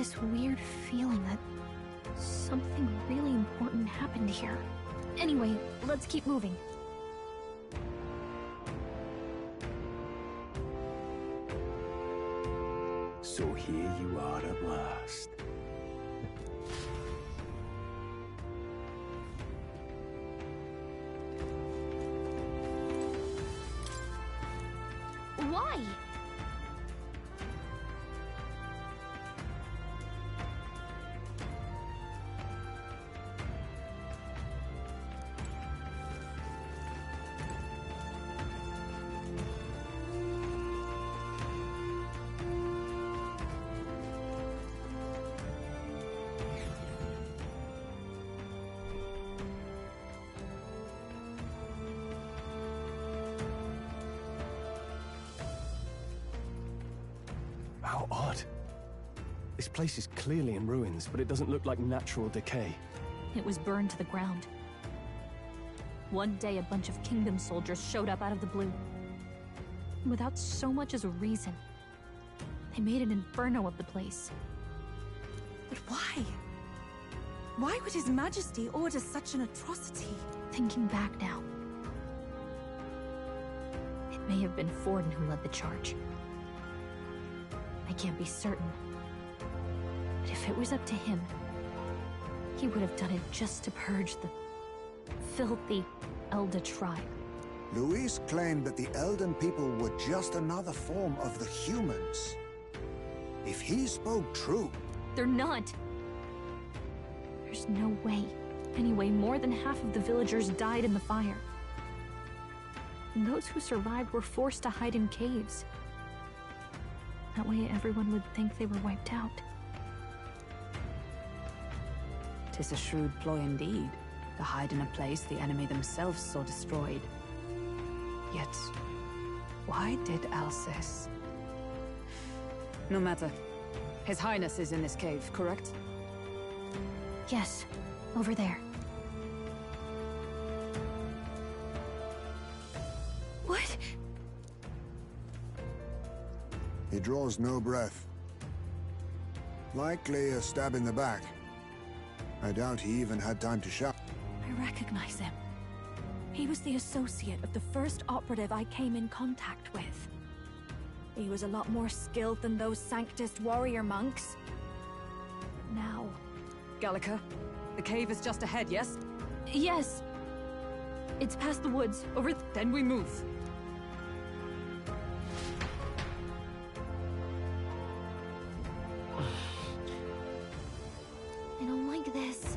this weird feeling that something really important happened here. Anyway, let's keep moving. So here you are at last. Why? How odd. This place is clearly in ruins, but it doesn't look like natural decay. It was burned to the ground. One day, a bunch of kingdom soldiers showed up out of the blue. Without so much as a reason. They made an inferno of the place. But why? Why would His Majesty order such an atrocity? Thinking back now, it may have been Forden who led the charge. I can't be certain. But if it was up to him, he would have done it just to purge the filthy Elda tribe. Luis claimed that the Elden people were just another form of the humans. If he spoke true... They're not. There's no way. Anyway, more than half of the villagers died in the fire. And those who survived were forced to hide in caves. That way everyone would think they were wiped out. 'Tis a shrewd ploy indeed, to hide in a place the enemy themselves saw destroyed. Yet, why did Alcest? No matter. His Highness is in this cave, correct? Yes, over there. What? He draws no breath. Likely a stab in the back. I doubt he even had time to shout. I recognize him. He was the associate of the first operative I came in contact with. He was a lot more skilled than those Sanctist warrior monks. But now... Gallica, the cave is just ahead, yes? Yes. It's past the woods, over Then we move. I don't like this.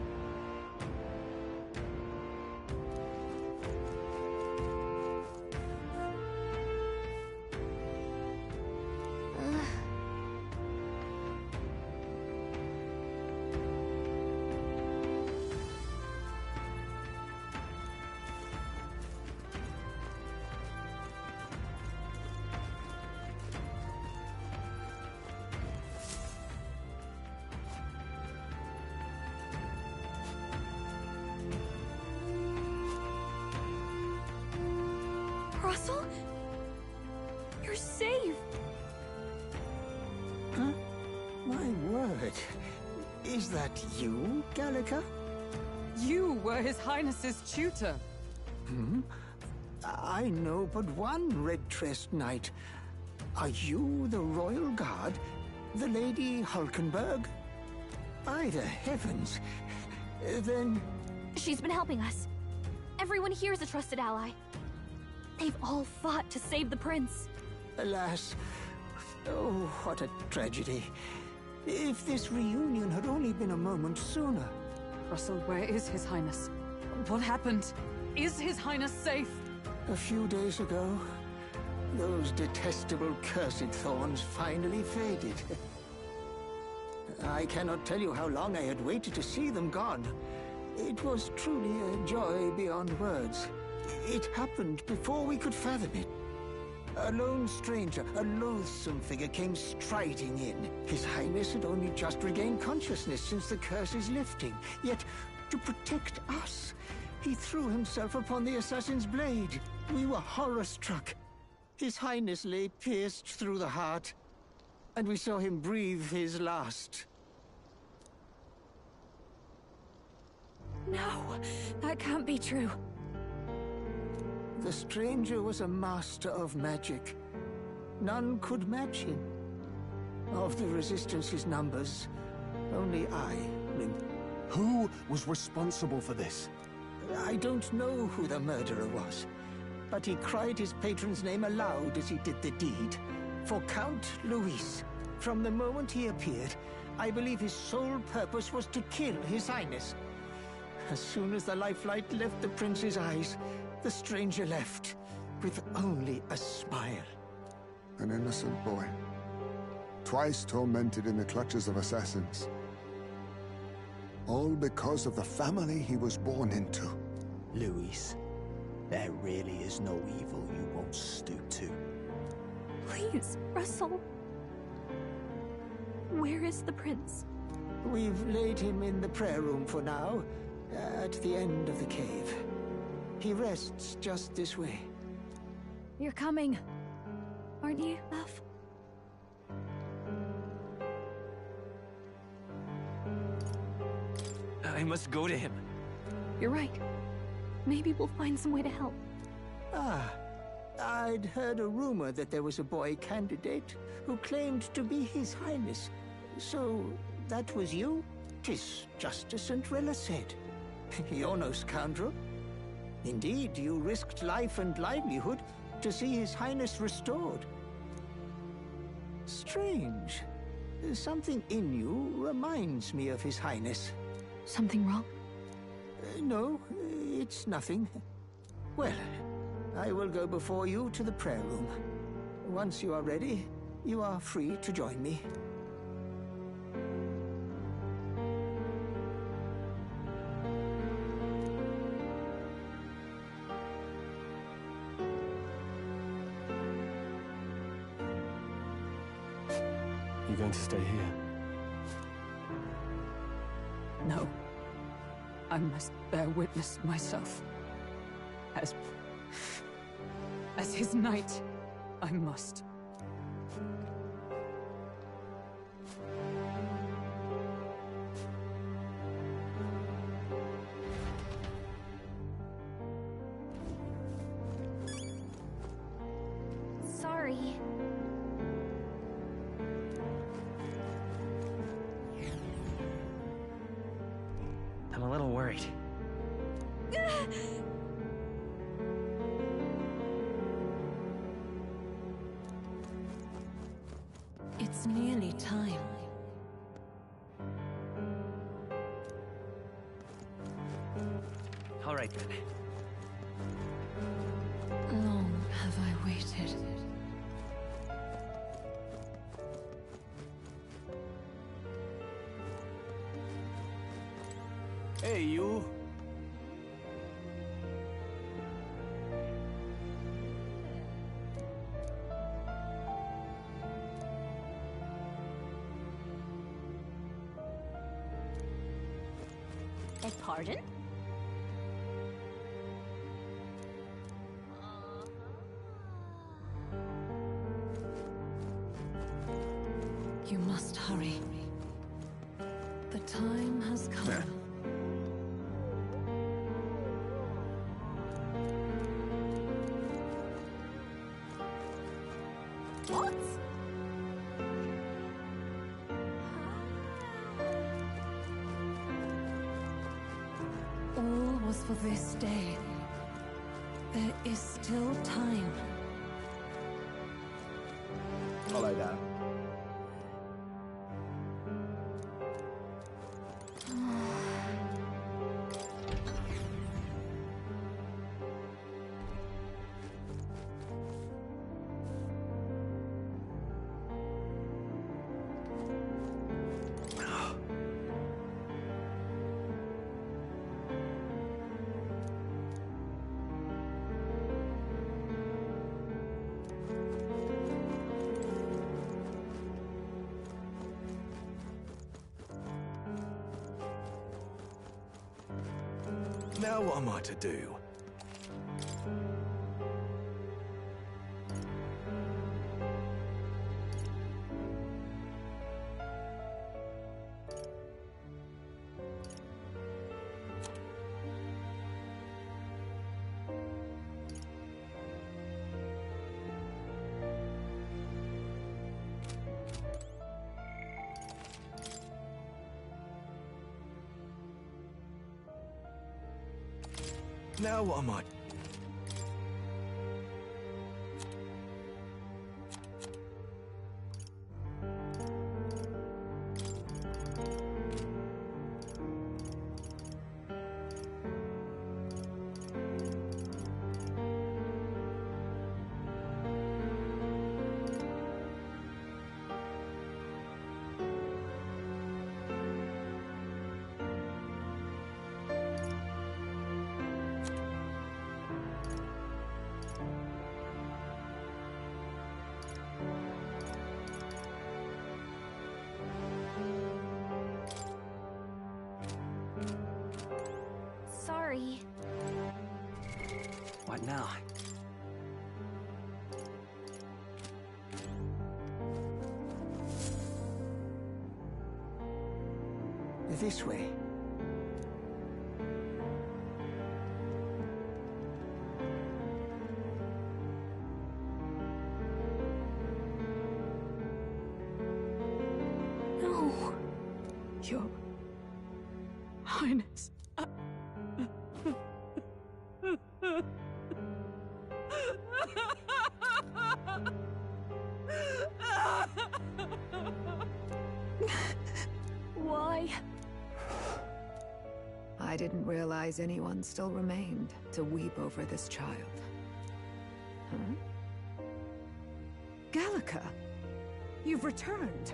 Russell? You're safe! Huh? My word. Is that you, Gallica? You were His Highness's tutor. Hmm? I know but one red-tressed knight. Are you the Royal Guard? The Lady Hulkenberg? By the heavens! Then... She's been helping us. Everyone here is a trusted ally. They've all fought to save the prince. Alas. Oh, what a tragedy. If this reunion had only been a moment sooner. Russell, where is His Highness? What happened? Is His Highness safe? A few days ago, those detestable cursed thorns finally faded. I cannot tell you how long I had waited to see them gone. It was truly a joy beyond words. It happened before we could fathom it. A lone stranger, a loathsome figure came striding in. His Highness had only just regained consciousness since the curse's lifting. Yet, to protect us, he threw himself upon the assassin's blade. We were horror-struck. His Highness lay pierced through the heart, and we saw him breathe his last. No, that can't be true. The stranger was a master of magic. None could match him. Of the Resistance's numbers, only I remain. Who was responsible for this? I don't know who the murderer was, but he cried his patron's name aloud as he did the deed. For Count Luis, from the moment he appeared, I believe his sole purpose was to kill His Highness. As soon as the lifelight left the prince's eyes, the stranger left, with only a smile. An innocent boy. Twice tormented in the clutches of assassins. All because of the family he was born into. Luis, there really is no evil you won't stoop to. Please, Russell. Where is the prince? We've laid him in the prayer room for now, at the end of the cave. He rests just this way. You're coming, aren't you, love? I must go to him. You're right. Maybe we'll find some way to help. Ah, I'd heard a rumor that there was a boy candidate who claimed to be His Highness. So, that was you? 'Tis just as St. Rilla said. You're no scoundrel. Indeed, you risked life and livelihood to see His Highness restored. Strange. Something in you reminds me of His Highness. Something wrong? No, it's nothing. Well, I will go before you to the prayer room. Once you are ready, you are free to join me. You going to stay here? No. I must bear witness myself. As his knight, I must. Sorry. I'm a little worried. It's nearly time. All right then. Long have I waited. Hey, you. Beg pardon? You must hurry. The time has come. What? All was for this day. There is still time. Follow that. Now what am I to do? Now what am I? Sorry. What now? This way. No. Your Highness. Why? I didn't realize anyone still remained to weep over this child. Huh? Gallica! You've returned!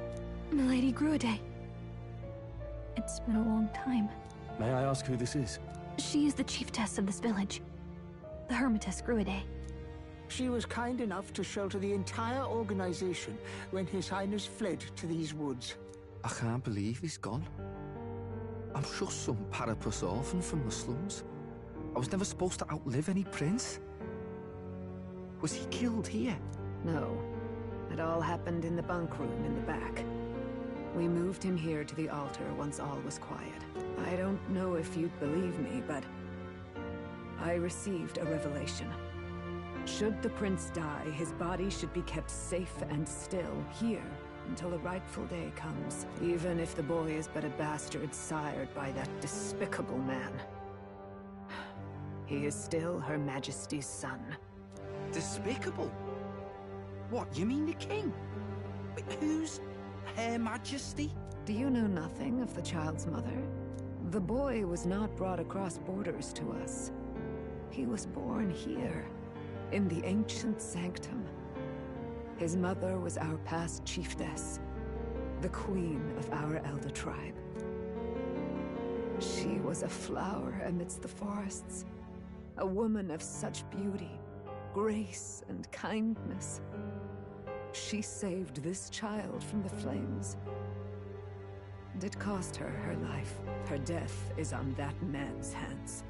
Milady Gruide. It's been a long time. May I ask who this is? She is the chiefess of this village. The Hermitess Gruide. She was kind enough to shelter the entire organization when His Highness fled to these woods. I can't believe he's gone. I'm just some parapus orphan from the slums. I was never supposed to outlive any prince. Was he killed here? No. It all happened in the bunk room in the back. We moved him here to the altar once all was quiet. I don't know if you'd believe me, but I received a revelation. Should the prince die, his body should be kept safe and still here until the rightful day comes, even if the boy is but a bastard sired by that despicable man. He is still Her Majesty's son. Despicable? What, you mean the king? Wait, who's Her Majesty? Do you know nothing of the child's mother? The boy was not brought across borders to us. He was born here, in the ancient sanctum. His mother was our past chiefess, the queen of our elder tribe. She was a flower amidst the forests, a woman of such beauty, grace, and kindness. She saved this child from the flames. And it cost her her life. Her death is on that man's hands.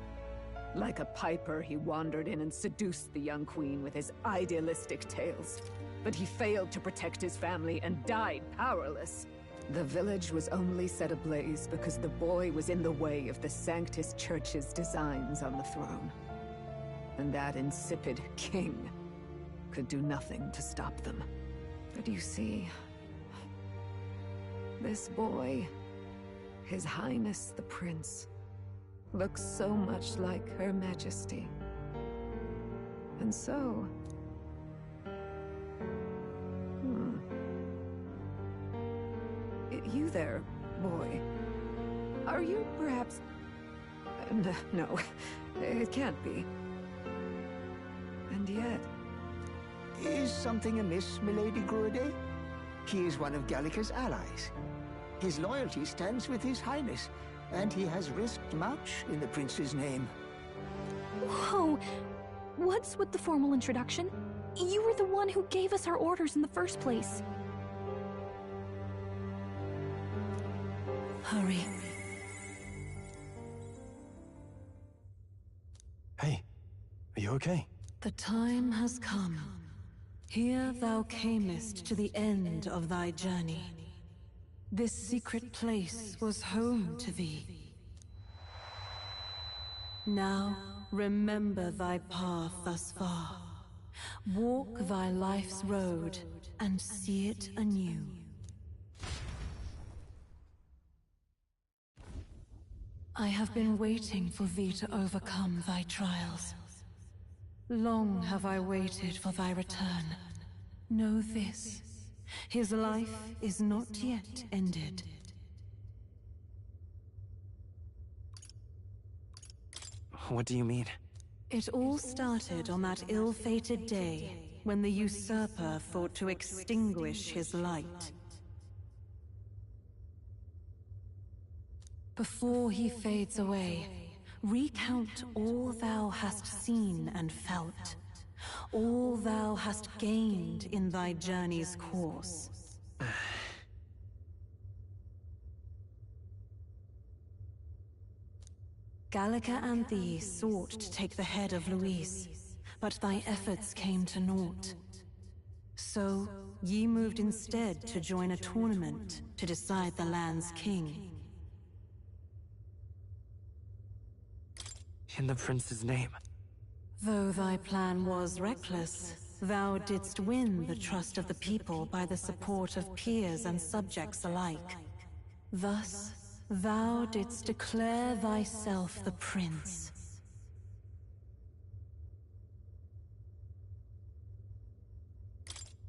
Like a piper, he wandered in and seduced the young queen with his idealistic tales. But he failed to protect his family and died powerless. The village was only set ablaze because the boy was in the way of the Sanctus Church's designs on the throne. And that insipid king could do nothing to stop them. But you see, this boy, His Highness the Prince, looks so much like Her Majesty. And so... You there, boy. Are you perhaps... No, it can't be. And yet... Is something amiss, Milady Gruide? He is one of Gallica's allies. His loyalty stands with His Highness, and he has risked much in the prince's name. Whoa! What's with the formal introduction? You were the one who gave us our orders in the first place. Hurry. Hey, are you okay? The time has come. Here thou camest to the end of thy journey. This secret place was home to thee. Now remember thy path thus far. Walk thy life's road and see it anew. I have been waiting for thee to overcome thy trials. Long have I waited for thy return. Know this, his life is not yet ended. What do you mean? It all started on that ill-fated day when the usurper thought to extinguish his light. Before he fades away, recount all thou hast seen and felt, all thou hast gained in thy journey's course. Gallica and thee sought to take the head of Luis, but thy efforts came to naught. So, ye moved instead to join a tournament to decide the land's king. In the prince's name. Though thy plan was reckless, thou didst win the trust of the people by the support of peers and subjects alike. Thus, thou didst declare thyself the prince.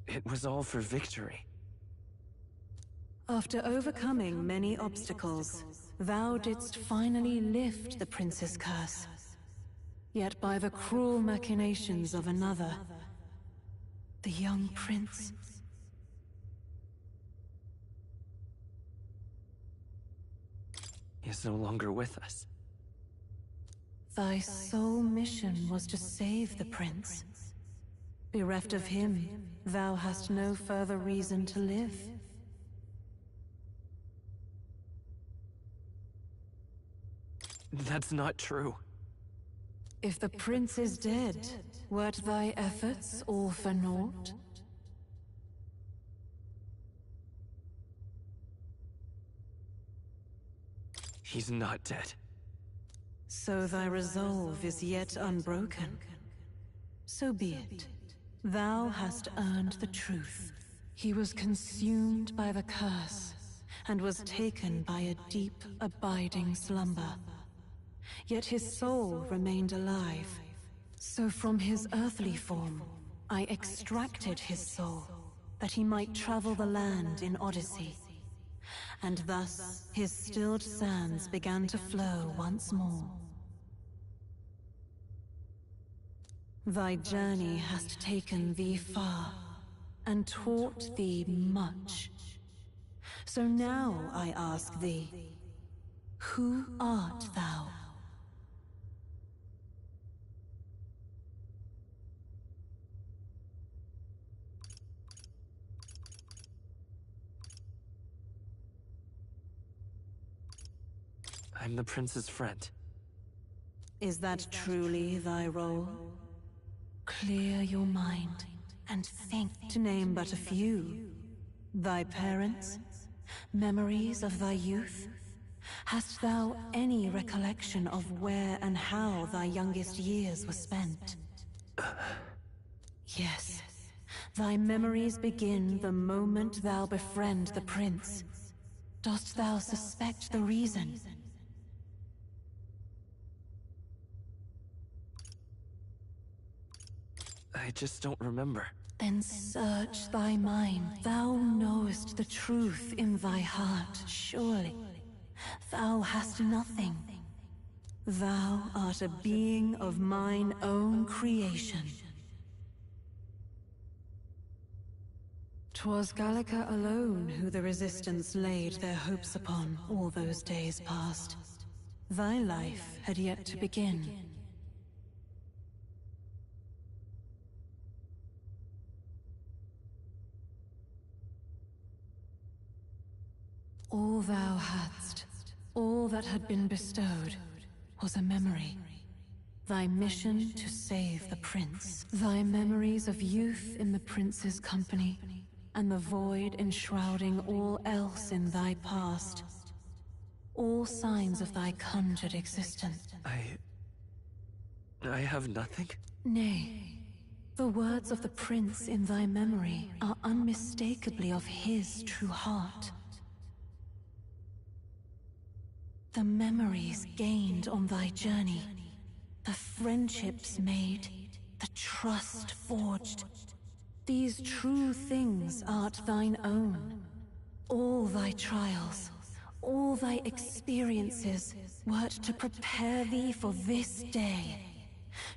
It was all for victory. After overcoming many obstacles, thou didst finally lift the prince's curse. Yet by the cruel machinations of another, the young prince, is no longer with us. thy sole mission was to save the prince. Bereft of him, thou hast no further reason to live. That's not true. If the prince is dead, wert thy efforts all for naught? He's not dead. So thy resolve is yet unbroken. So be it. Thou hast earned the truth. He was consumed by the curse, and was taken by a deep, abiding slumber. Yet his soul remained alive. So from his earthly form, I extracted his soul, that he might travel the land in Odyssey. And thus, his stilled sands began to flow once more. Thy journey hast taken thee far, and taught thee much. So now I ask thee, who art thou? I'm the prince's friend. Is that truly thy role? Clear your mind, and think, to name but a few. Thy parents? Memories of thy youth? Hast thou any recollection of where and how thy youngest years were spent? Yes. Thy memories begin the moment thou befriend the prince. Dost thou suspect the reason? I just don't remember. Then search thy mind. Thou knowest the truth in thy heart, surely. Thou hast nothing. Thou art a being of mine own creation. 'Twas Gallica alone who the Resistance laid their hopes upon all those days past. Thy life had yet to begin. All thou hadst, all that had been bestowed, was a memory. Thy mission to save the prince. Thy memories of youth in the prince's company, and the void enshrouding all else in thy past. All signs of thy conjured existence. I have nothing? Nay. The words of the prince in thy memory are unmistakably of his true heart. The memories gained on thy journey, the friendships made, the trust forged. These true things art thine own. All thy trials, all thy experiences wert to prepare thee for this day,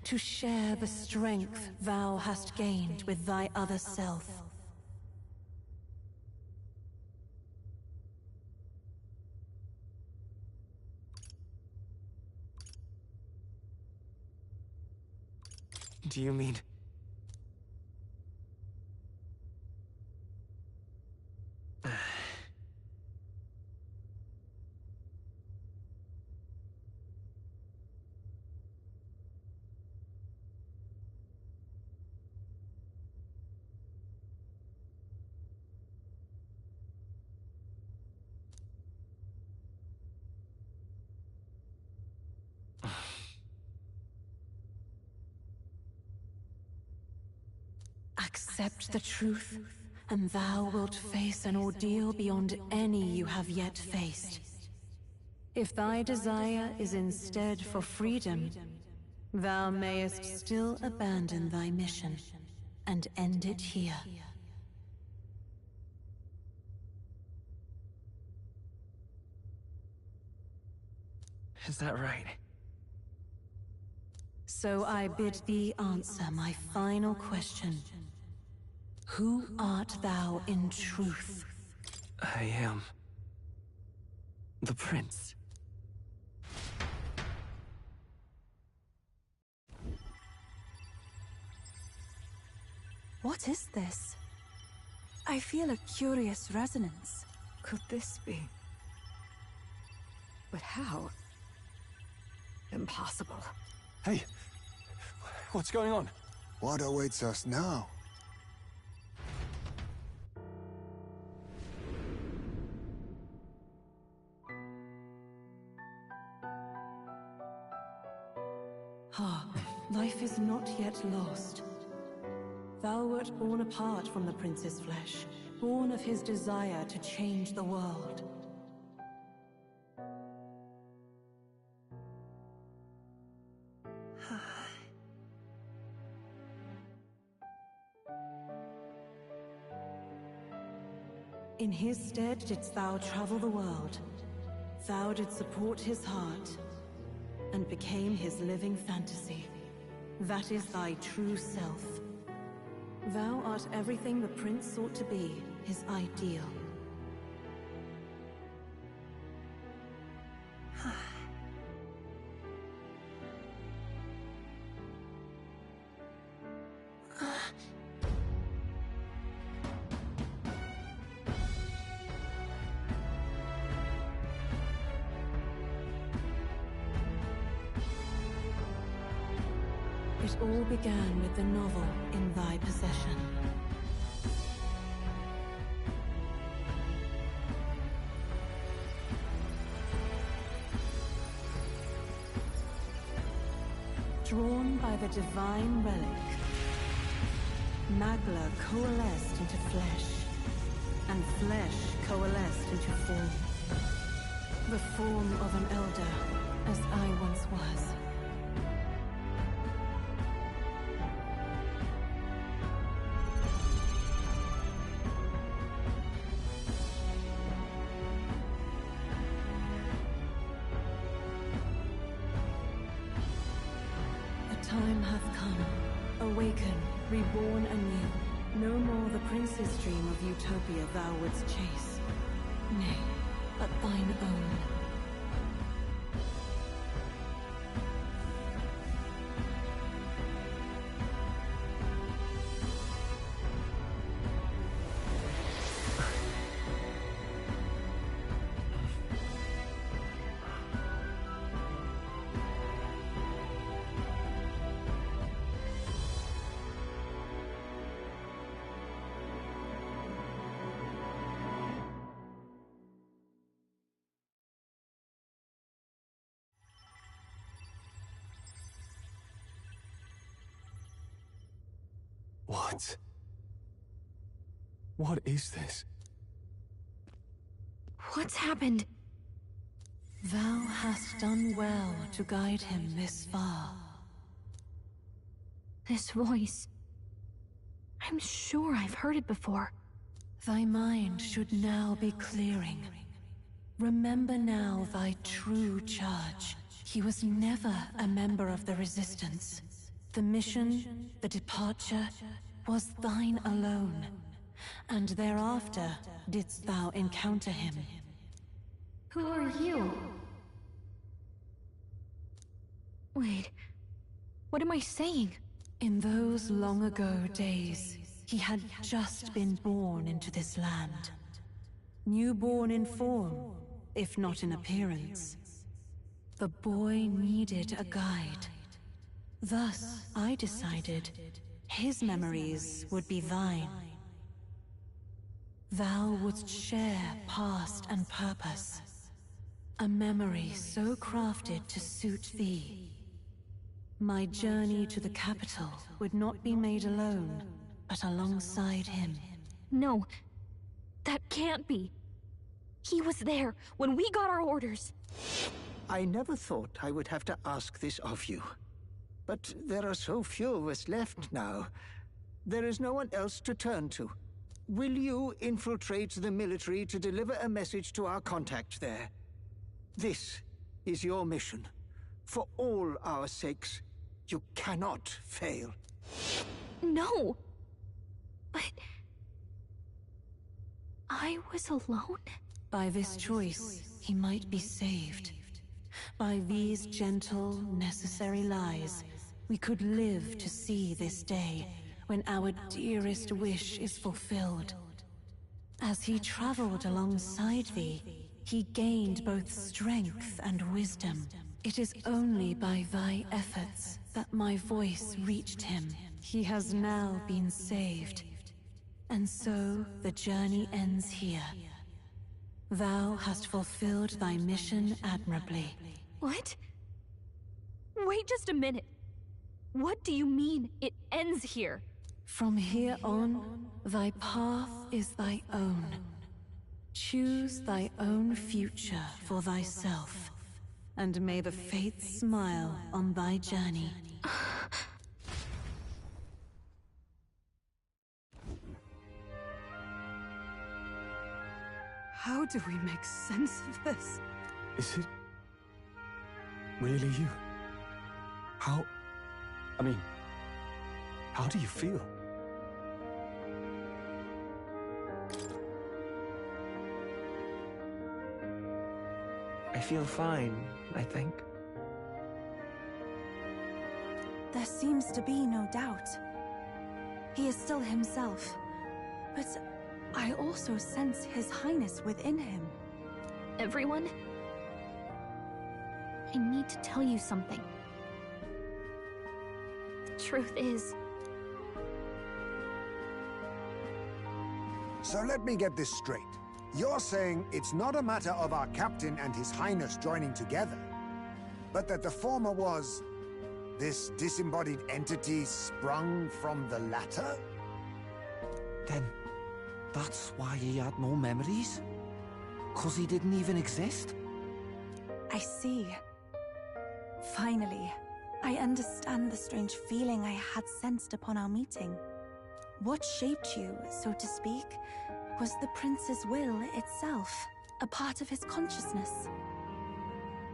to share the strength thou hast gained with thy other self. Do you mean... Accept the truth, and thou wilt face an ordeal beyond any you have yet faced. If thy desire is instead for freedom, thou mayest still abandon thy mission and end it here. Is that right? So I bid thee answer my final question. Who art thou in truth? I am... the prince. What is this? I feel a curious resonance. Could this be? But how? Impossible. Hey! What's going on? What awaits us now? Ah, life is not yet lost. Thou wert born apart from the prince's flesh, born of his desire to change the world. In his stead didst thou travel the world. Thou didst support his heart, and became his living fantasy. That is thy true self. Thou art everything the prince sought to be, his ideal. It all began with the novel in thy possession. Drawn by the divine relic, Magla coalesced into flesh, and flesh coalesced into form. The form of an elder, as I once was. Time hath come. Awaken, reborn anew. No more the prince's dream of utopia thou wouldst chase. Nay, but thine own. What? What is this? What's happened? Thou hast done well to guide him this far. This voice... I'm sure I've heard it before. Thy mind should now be clearing. Remember now thy true charge. He was never a member of the Resistance. The mission, the departure, was thine alone. And thereafter didst thou encounter him. Who are you? Wait, what am I saying? In those long ago days, he had just been born into this land. Newborn in form, if not in appearance. The boy needed a guide. Thus, I decided his memories would be thine. Thou wouldst share past and purpose. A memory so crafted to suit thee. My journey to the capital would not be made alone, but alongside him. No, that can't be. He was there when we got our orders. I never thought I would have to ask this of you. But there are so few of us left now. There is no one else to turn to. Will you infiltrate the military to deliver a message to our contact there? This is your mission. For all our sakes, you cannot fail. No! But... I was alone? By this choice, he might be saved. By these gentle, necessary lies, we could live to see this day, when our dearest wish is fulfilled. As he traveled alongside thee, he gained both strength and wisdom. It is only by thy efforts that my voice reached him. He has now been saved. And so, the journey ends here. Thou hast fulfilled thy mission admirably. What? Wait just a minute. What do you mean, it ends here? From here on, thy path is thy own. Choose thy own future for thyself, and may the fates smile on thy journey. How do we make sense of this? Is it really you? How do you feel? I feel fine, I think. There seems to be no doubt. He is still himself, but I also sense His Highness within him. Everyone? I need to tell you something. The truth is... So let me get this straight. You're saying it's not a matter of our captain and His Highness joining together, but that the former was this disembodied entity sprung from the latter? Then, that's why he had no memories? 'Cause he didn't even exist? I see. Finally, I understand the strange feeling I had sensed upon our meeting. What shaped you, so to speak, was the prince's will itself, a part of his consciousness.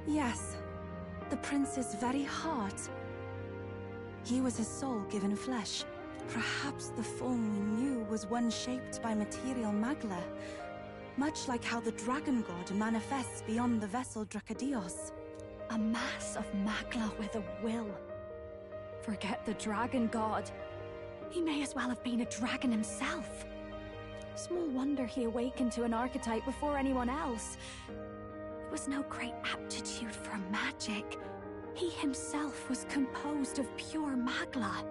Yes, the prince's very heart. He was his soul given flesh. Perhaps the form we knew was one shaped by material magla, much like how the dragon god manifests beyond the vessel Dracadios. A mass of magla with a will. Forget the dragon god. He may as well have been a dragon himself. Small wonder he awakened to an archetype before anyone else. It was no great aptitude for magic. He himself was composed of pure magla.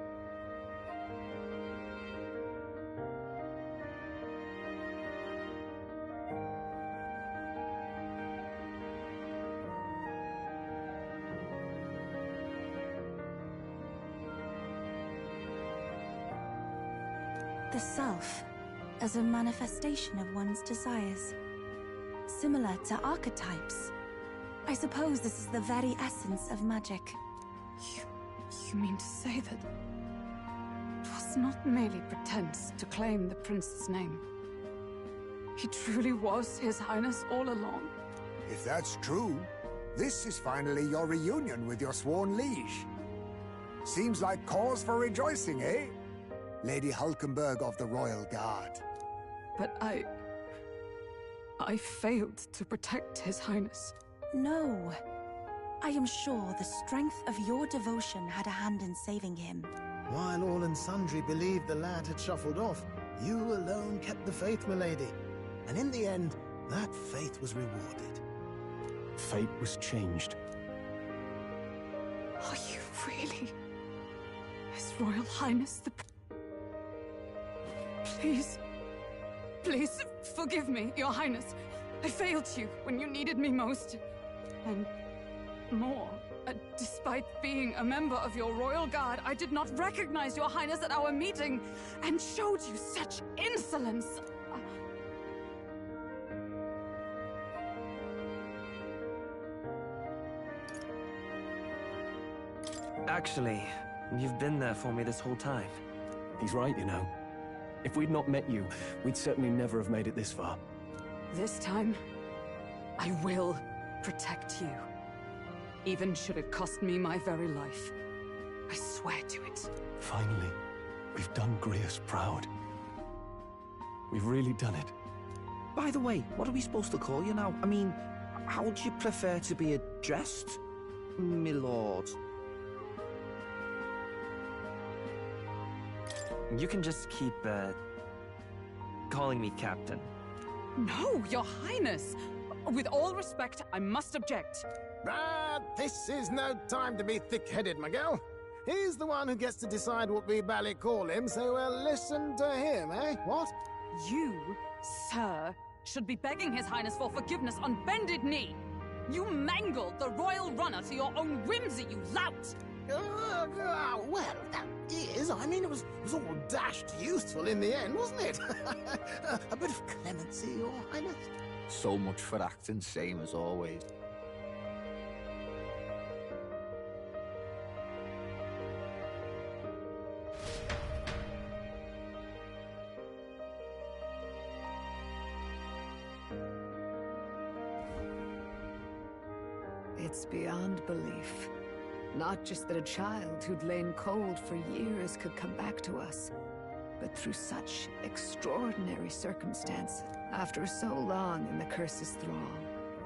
The self as a manifestation of one's desires. Similar to archetypes. I suppose this is the very essence of magic. You mean to say that it was not merely pretense to claim the prince's name? He truly was His Highness all along? If that's true, this is finally your reunion with your sworn liege. Seems like cause for rejoicing, eh? Lady Hulkenberg of the Royal Guard. But I failed to protect His Highness. No. I am sure the strength of your devotion had a hand in saving him. While all and sundry believed the lad had shuffled off, you alone kept the faith, milady. And in the end, that faith was rewarded. Fate was changed. Are you really His Royal Highness the... Please, forgive me, Your Highness. I failed you when you needed me most. And more, despite being a member of your Royal Guard, I did not recognize Your Highness at our meeting and showed you such insolence. Actually, you've been there for me this whole time. He's right, you know. If we'd not met you, we'd certainly never have made it this far. This time, I will protect you. Even should it cost me my very life. I swear to it. Finally, we've done Grius proud. We've really done it. By the way, what are we supposed to call you now? I mean, how would you prefer to be addressed, my lord? You can just keep, calling me Captain. No, Your Highness! With all respect, I must object. But this is no time to be thick-headed, Miguel. He's the one who gets to decide what we bally call him, so we'll listen to him, eh? What? You, sir, should be begging His Highness for forgiveness on bended knee. You mangled the royal runner to your own whimsy, you lout! Well, that is, I mean, it was all dashed useful in the end, wasn't it? A bit of clemency, Your Highness. So much for acting same as always. It's beyond belief. Not just that a child who'd lain cold for years could come back to us, but through such extraordinary circumstance. After so long in the curse's thrall,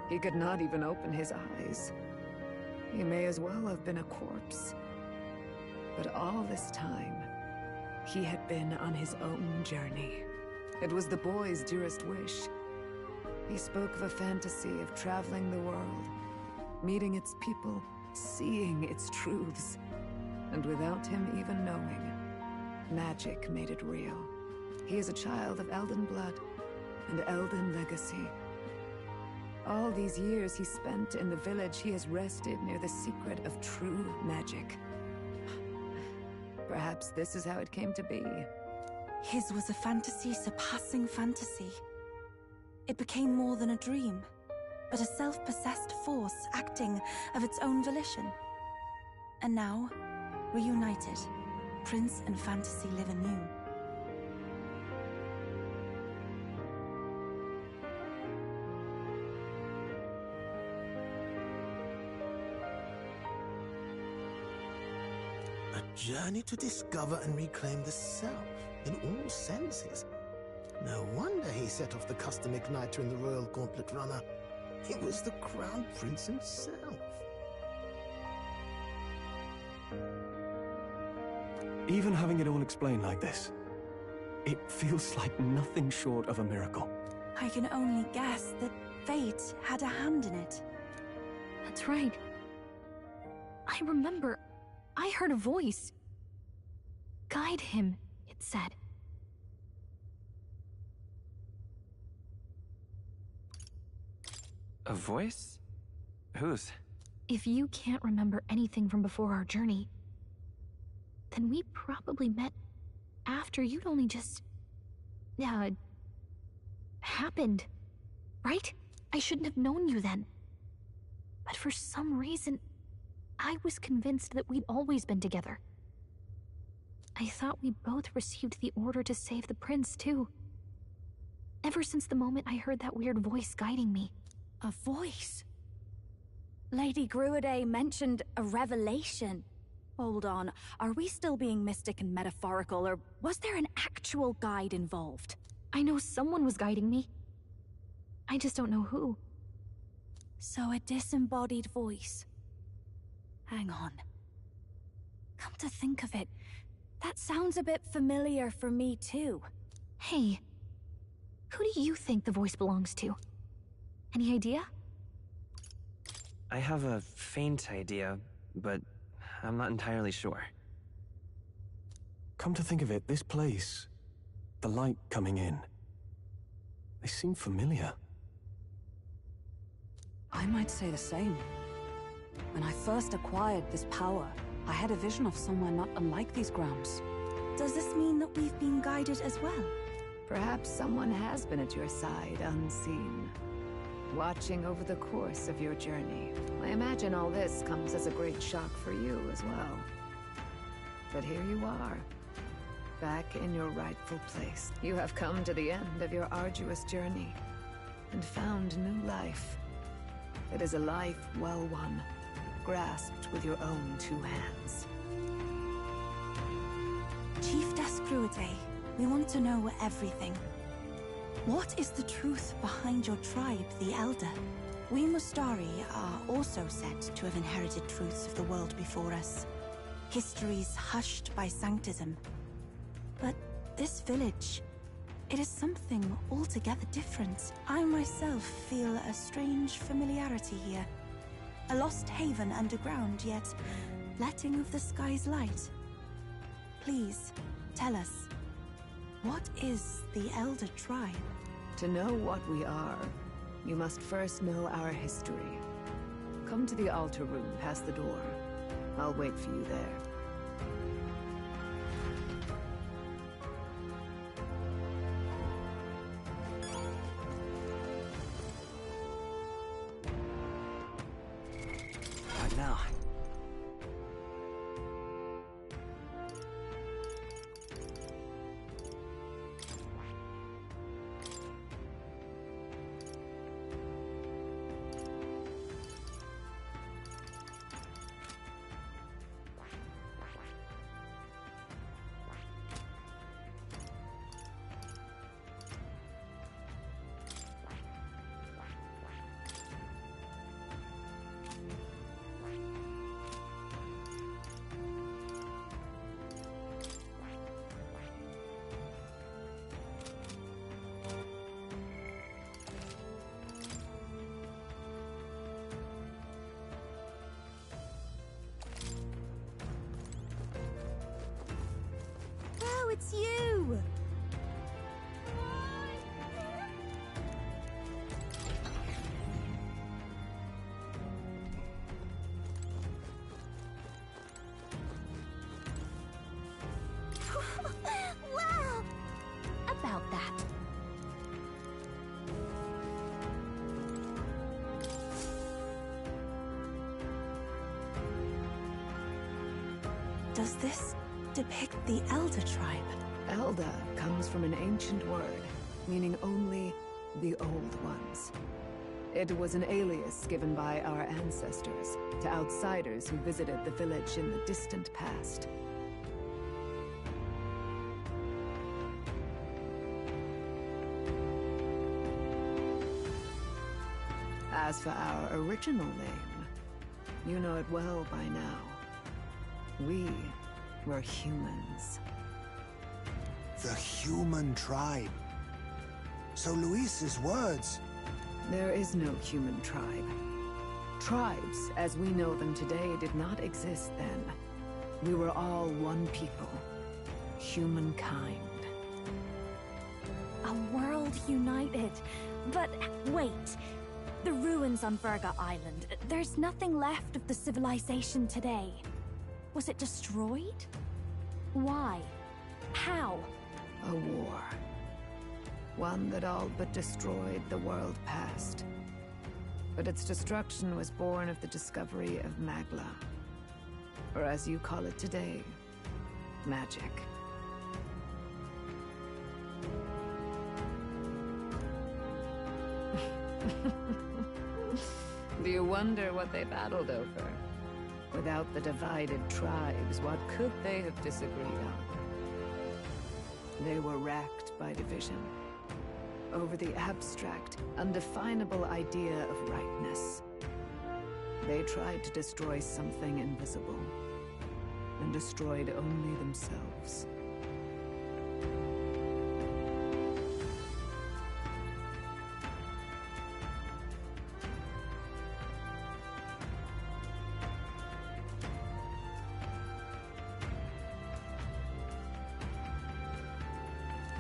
he could not even open his eyes. He may as well have been a corpse. But all this time, he had been on his own journey. It was the boy's dearest wish. He spoke of a fantasy of traveling the world, meeting its people, seeing its truths. And without him even knowing, magic made it real. He is a child of Elden blood and Elden legacy. All these years he spent in the village, he has rested near the secret of true magic. Perhaps this is how it came to be. His was a fantasy surpassing fantasy. It became more than a dream, but a self-possessed force acting of its own volition. And now, reunited, Prince and fantasy live anew. A journey to discover and reclaim the self, in all senses. No wonder he set off the custom igniter in the Royal Gauntlet Runner. He was the Crown Prince himself. Even having it all explained like this, it feels like nothing short of a miracle. I can only guess that fate had a hand in it. That's right. I remember, I heard a voice. Guide him, it said. A voice? Whose? If you can't remember anything from before our journey, then we probably met after you'd only just... happened, right? I shouldn't have known you then. But for some reason, I was convinced that we'd always been together. I thought we both received the order to save the prince, too. Ever since the moment I heard that weird voice guiding me. A voice? Lady Gruidae mentioned a revelation. Hold on, are we still being mystic and metaphorical, or was there an actual guide involved? I know someone was guiding me. I just don't know who. So a disembodied voice. Hang on. Come to think of it, that sounds a bit familiar for me too. Hey, who do you think the voice belongs to? Any idea? I have a faint idea, but I'm not entirely sure. Come to think of it, this place, the light coming in, they seem familiar. I might say the same. When I first acquired this power, I had a vision of somewhere not unlike these grounds. Does this mean that we've been guided as well? Perhaps someone has been at your side unseen, watching over the course of your journey. I imagine all this comes as a great shock for you as well. But here you are, back in your rightful place. You have come to the end of your arduous journey and found new life. It is a life well won, grasped with your own two hands. Chiefess Gruidae, we want to know everything. What is the truth behind your tribe, the Elder? We Mustari are also said to have inherited truths of the world before us. Histories hushed by sanctism. But this village, it is something altogether different. I myself feel a strange familiarity here. A lost haven underground, yet letting of the sky's light. Please, tell us, what is the Elder Tribe? To know what we are, you must first know our history. Come to the altar room past the door. I'll wait for you there. What now? Oh, it's you! Wow! About that. Does this depict the Elder Tribe? Elder comes from an ancient word, meaning only the old ones. It was an alias given by our ancestors to outsiders who visited the village in the distant past. As for our original name, you know it well by now. We were humans. The human tribe. So Luis's words... There is no human tribe. Tribes, as we know them today, did not exist then. We were all one people. Humankind. A world united. But wait. The ruins on Virga Island. There's nothing left of the civilization today. Was it destroyed? Why? How? A war. One that all but destroyed the world past. But its destruction was born of the discovery of Magla. Or as you call it today, magic. Do you wonder what they battled over? Without the divided tribes, what could they have disagreed on? They were racked by division over the abstract, undefinable idea of rightness. They tried to destroy something invisible, and destroyed only themselves.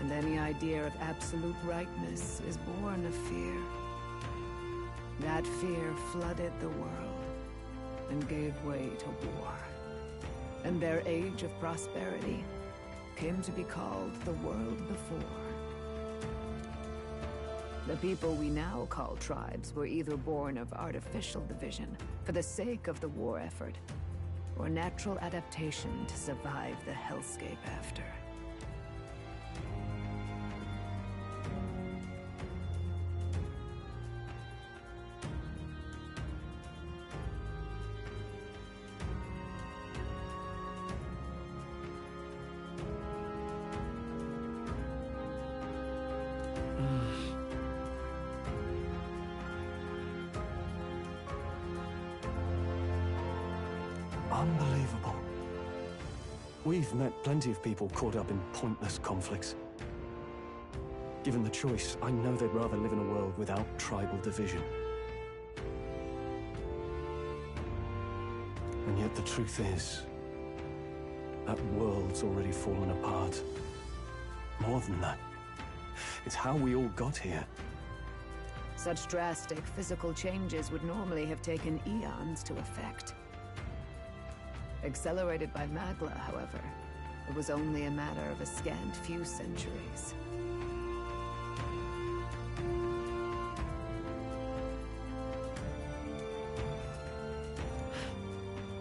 And any idea of absolute rightness is born of fear. That fear flooded the world and gave way to war. And their age of prosperity came to be called the world before. The people we now call tribes were either born of artificial division for the sake of the war effort, or natural adaptation to survive the hellscape after. Unbelievable. We've met plenty of people caught up in pointless conflicts. Given the choice, I know they'd rather live in a world without tribal division. And yet the truth is, that world's already fallen apart. More than that, it's how we all got here. Such drastic physical changes would normally have taken eons to effect. Accelerated by Magla, however, it was only a matter of a scant few centuries.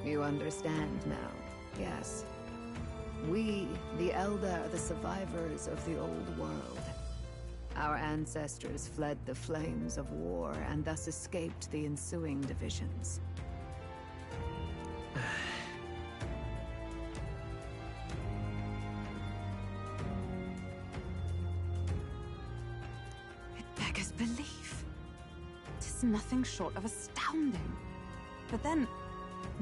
You understand now, yes. We, the Elder, are the survivors of the old world. Our ancestors fled the flames of war and thus escaped the ensuing divisions. Beggars belief. Tis nothing short of astounding. But then,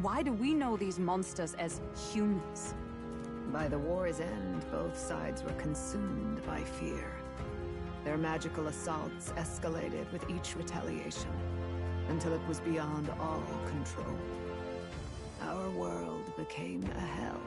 why do we know these monsters as humans? By the war's end, both sides were consumed by fear. Their magical assaults escalated with each retaliation, until it was beyond all control. Our world became a hell.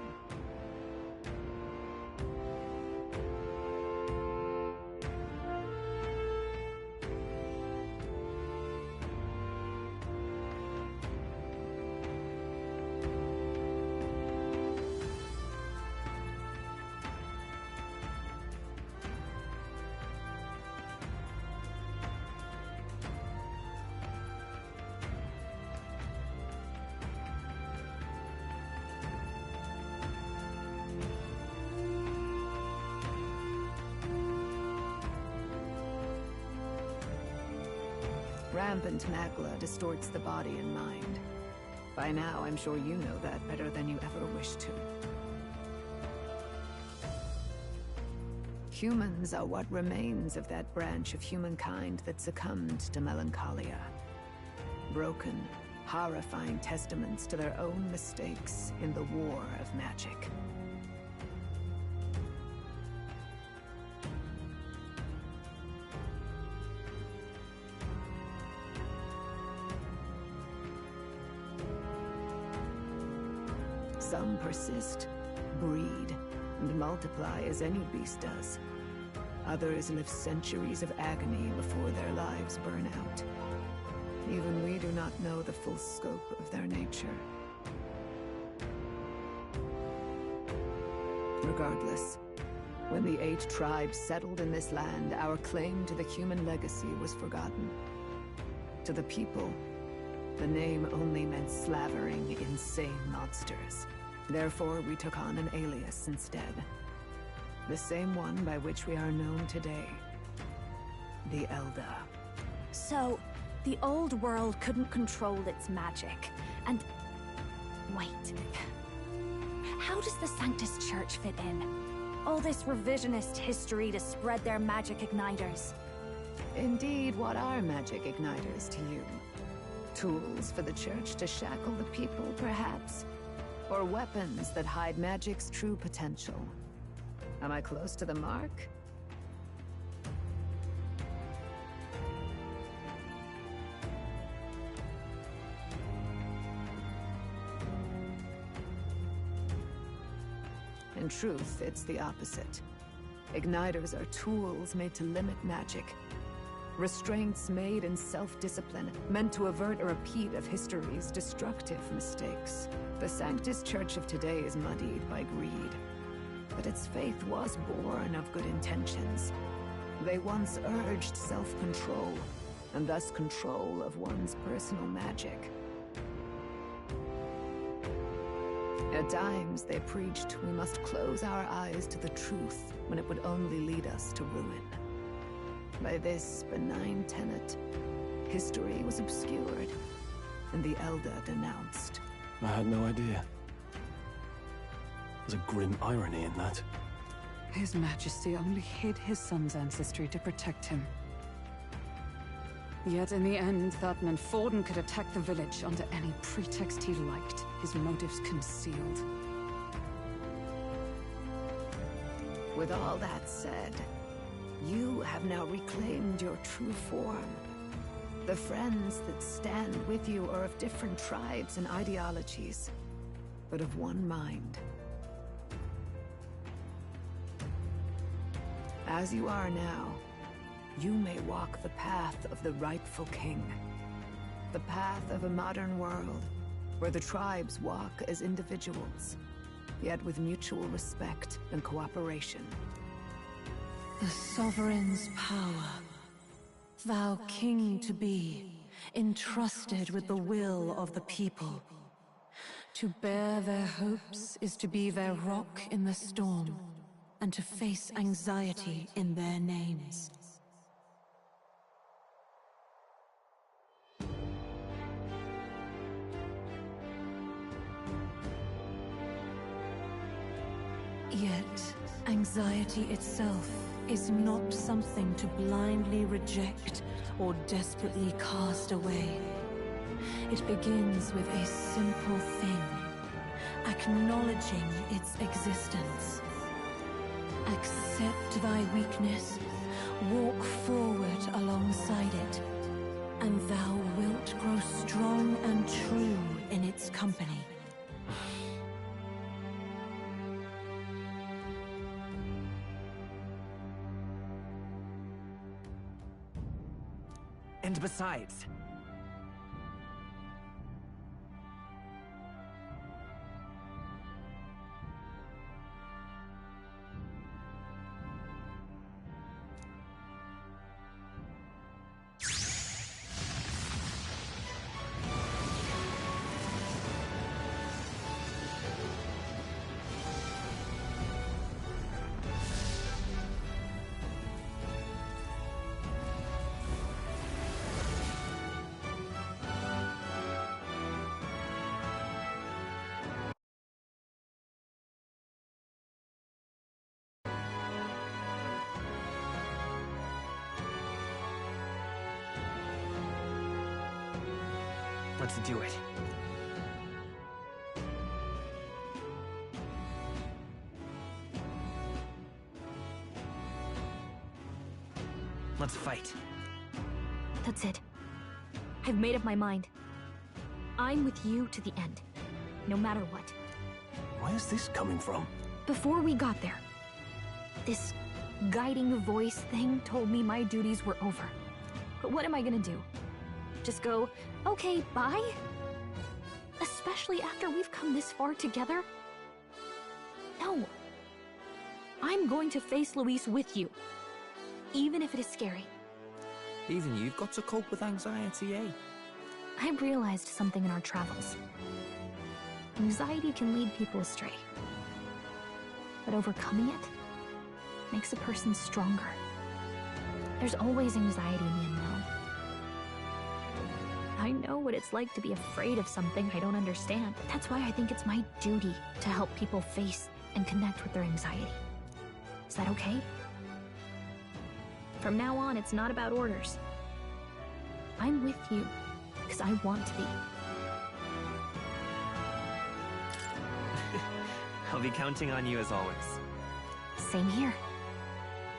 Rampant Magla distorts the body and mind. By now, I'm sure you know that better than you ever wished to. Humans are what remains of that branch of humankind that succumbed to melancholia. Broken, horrifying testaments to their own mistakes in the war of magic. Some persist, breed, and multiply as any beast does. Others live centuries of agony before their lives burn out. Even we do not know the full scope of their nature. Regardless, when the 8 tribes settled in this land, our claim to the human legacy was forgotten. To the people, the name only meant slavering insane monsters. Therefore, we took on an alias instead. The same one by which we are known today. The Elder. So, the old world couldn't control its magic, and... Wait. How does the Sanctus Church fit in? All this revisionist history to spread their magic igniters. Indeed, what are magic igniters to you? Tools for the Church to shackle the people, perhaps? Or weapons that hide magic's true potential? Am I close to the mark? In truth, it's the opposite. Igniters are tools made to limit magic. Restraints made in self-discipline, meant to avert a repeat of history's destructive mistakes. The Sanctus Church of today is muddied by greed. But its faith was born of good intentions. They once urged self-control, and thus control of one's personal magic. At times, they preached we must close our eyes to the truth when it would only lead us to ruin. By this benign tenet, history was obscured, and the Elder denounced. I had no idea. There's a grim irony in that. His Majesty only hid his son's ancestry to protect him. Yet in the end, that meant Forden could attack the village under any pretext he liked, his motives concealed. With all that said, you have now reclaimed your true form. The friends that stand with you are of different tribes and ideologies, but of one mind. As you are now, you may walk the path of the rightful king. The path of a modern world, where the tribes walk as individuals, yet with mutual respect and cooperation. The sovereign's power, thou king to be, entrusted with the will of the people. To bear their hopes is to be their rock in the storm, and to face anxiety in their names. Yet, anxiety itself is not something to blindly reject or desperately cast away. It begins with a simple thing, acknowledging its existence. Accept thy weakness, walk forward alongside it, and thou wilt grow strong and true in its company. And besides... Let's do it. Let's fight. That's it. I've made up my mind. I'm with you to the end, no matter what. Where's this coming from? Before we got there, this guiding voice thing told me my duties were over. But what am I gonna do? Just go, okay, bye? Especially after we've come this far together? No. I'm going to face Luis with you, even if it is scary. Even you've got to cope with anxiety, eh? I realized something in our travels. Anxiety can lead people astray. But overcoming it makes a person stronger. There's always anxiety in the unknown. I know what it's like to be afraid of something I don't understand. That's why I think it's my duty to help people face and connect with their anxiety. Is that okay? From now on, it's not about orders. I'm with you, because I want to be. I'll be counting on you as always. Same here.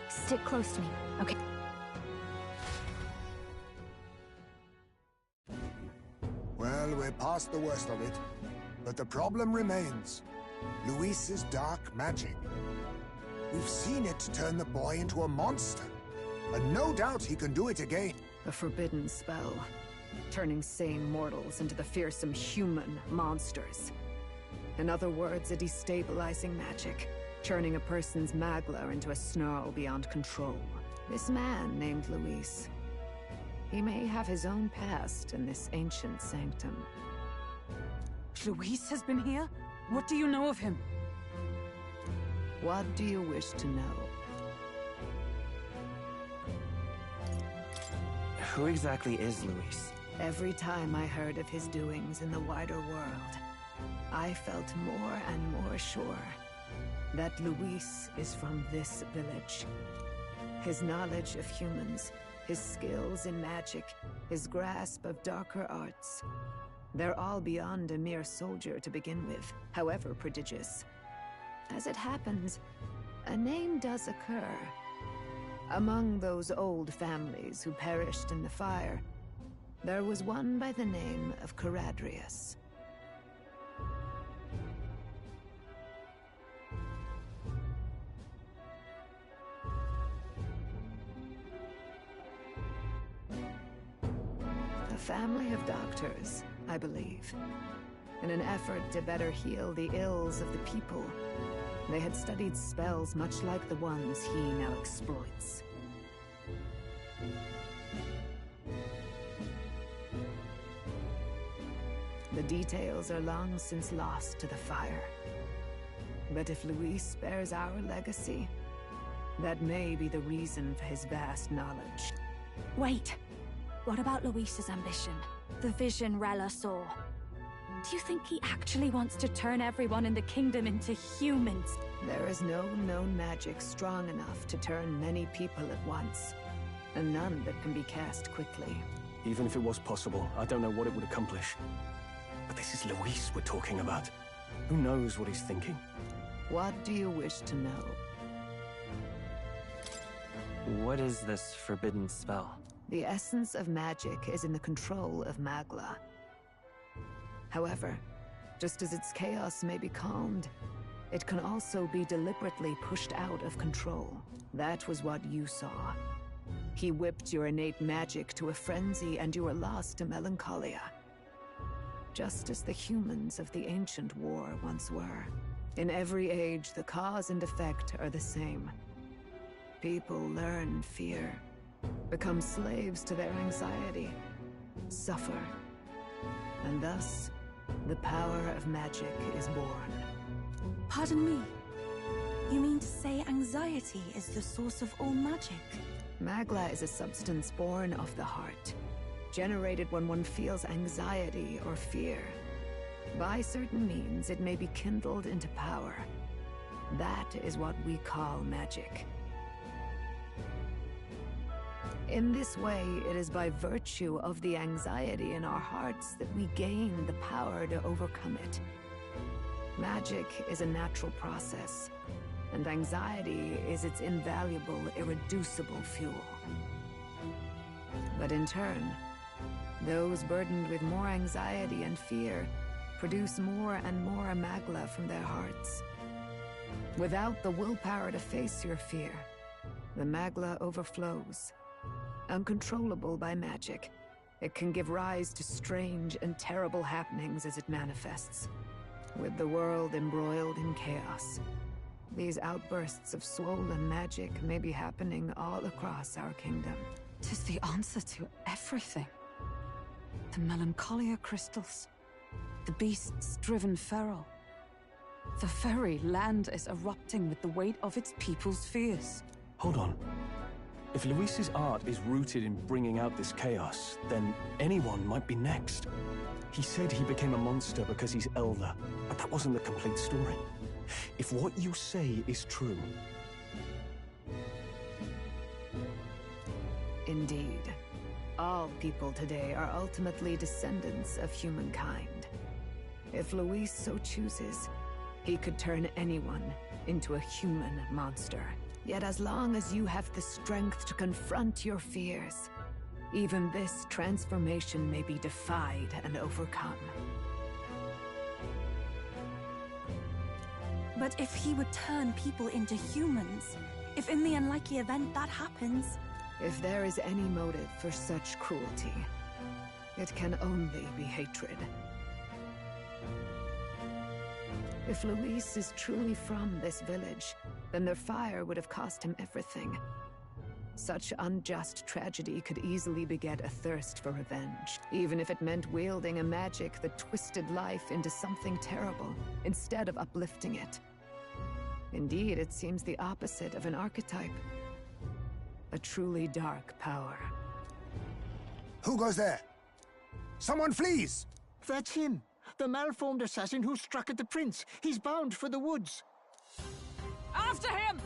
Stick close to me, okay? Well, we're past the worst of it. But the problem remains. Luis's dark magic. We've seen it turn the boy into a monster. And no doubt he can do it again. A forbidden spell, turning sane mortals into the fearsome human monsters. In other words, a destabilizing magic, turning a person's magla into a snarl beyond control. This man named Luis, he may have his own past in this ancient sanctum. Luis has been here? What do you know of him? What do you wish to know? Who exactly is Luis? Every time I heard of his doings in the wider world, I felt more and more sure that Luis is from this village. His knowledge of humans, his skills in magic, his grasp of darker arts, they're all beyond a mere soldier to begin with, however prodigious. As it happens, a name does occur. Among those old families who perished in the fire, there was one by the name of Caradrius. A family of doctors, I believe. In an effort to better heal the ills of the people, they had studied spells much like the ones he now exploits. The details are long since lost to the fire. But if Luis bears our legacy, that may be the reason for his vast knowledge. Wait! What about Luis's ambition? The vision Rella saw? Do you think he actually wants to turn everyone in the kingdom into humans? There is no known magic strong enough to turn many people at once, and none that can be cast quickly. Even if it was possible, I don't know what it would accomplish. But this is Luis we're talking about. Who knows what he's thinking? What do you wish to know? What is this forbidden spell? The essence of magic is in the control of Magla. However, just as its chaos may be calmed, it can also be deliberately pushed out of control. That was what you saw. He whipped your innate magic to a frenzy and you were lost to melancholia. Just as the humans of the ancient war once were. In every age, the cause and effect are the same. People learn fear, become slaves to their anxiety, suffer, and thus, the power of magic is born. Pardon me. You mean to say anxiety is the source of all magic? Magla is a substance born of the heart, generated when one feels anxiety or fear. By certain means, it may be kindled into power. That is what we call magic. In this way, it is by virtue of the anxiety in our hearts that we gain the power to overcome it. Magic is a natural process, and anxiety is its invaluable, irreducible fuel. But in turn, those burdened with more anxiety and fear produce more and more magla from their hearts. Without the willpower to face your fear, the magla overflows. Uncontrollable by magic, it can give rise to strange and terrible happenings as it manifests. With the world embroiled in chaos, these outbursts of swollen magic may be happening all across our kingdom. 'Tis the answer to everything. The melancholia crystals. The beasts driven feral. The very land is erupting with the weight of its people's fears. Hold on. If Luis's art is rooted in bringing out this chaos, then anyone might be next. He said he became a monster because he's elder, but that wasn't the complete story. If what you say is true... Indeed. All people today are ultimately descendants of humankind. If Luis so chooses, he could turn anyone into a human monster. Yet as long as you have the strength to confront your fears, even this transformation may be defied and overcome. But if he would turn people into humans, if in the unlikely event that happens... If there is any motive for such cruelty, it can only be hatred. If Luis is truly from this village, then their fire would have cost him everything. Such unjust tragedy could easily beget a thirst for revenge, even if it meant wielding a magic that twisted life into something terrible, instead of uplifting it. Indeed, it seems the opposite of an archetype. A truly dark power. Who goes there? Someone flees! That's him! The malformed assassin who struck at the prince! He's bound for the woods! After him!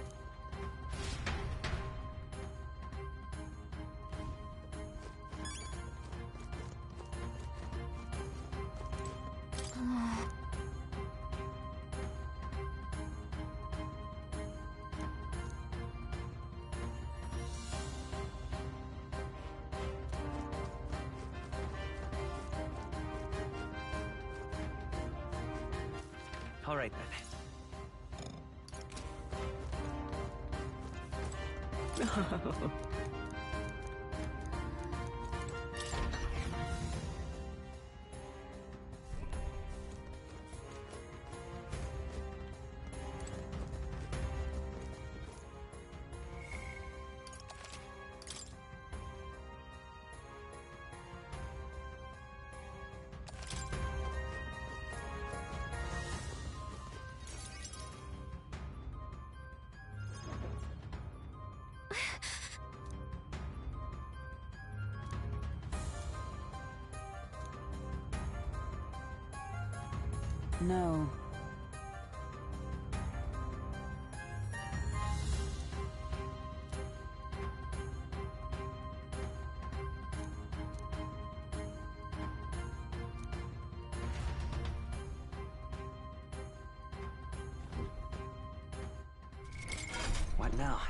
All right, then. No. What now?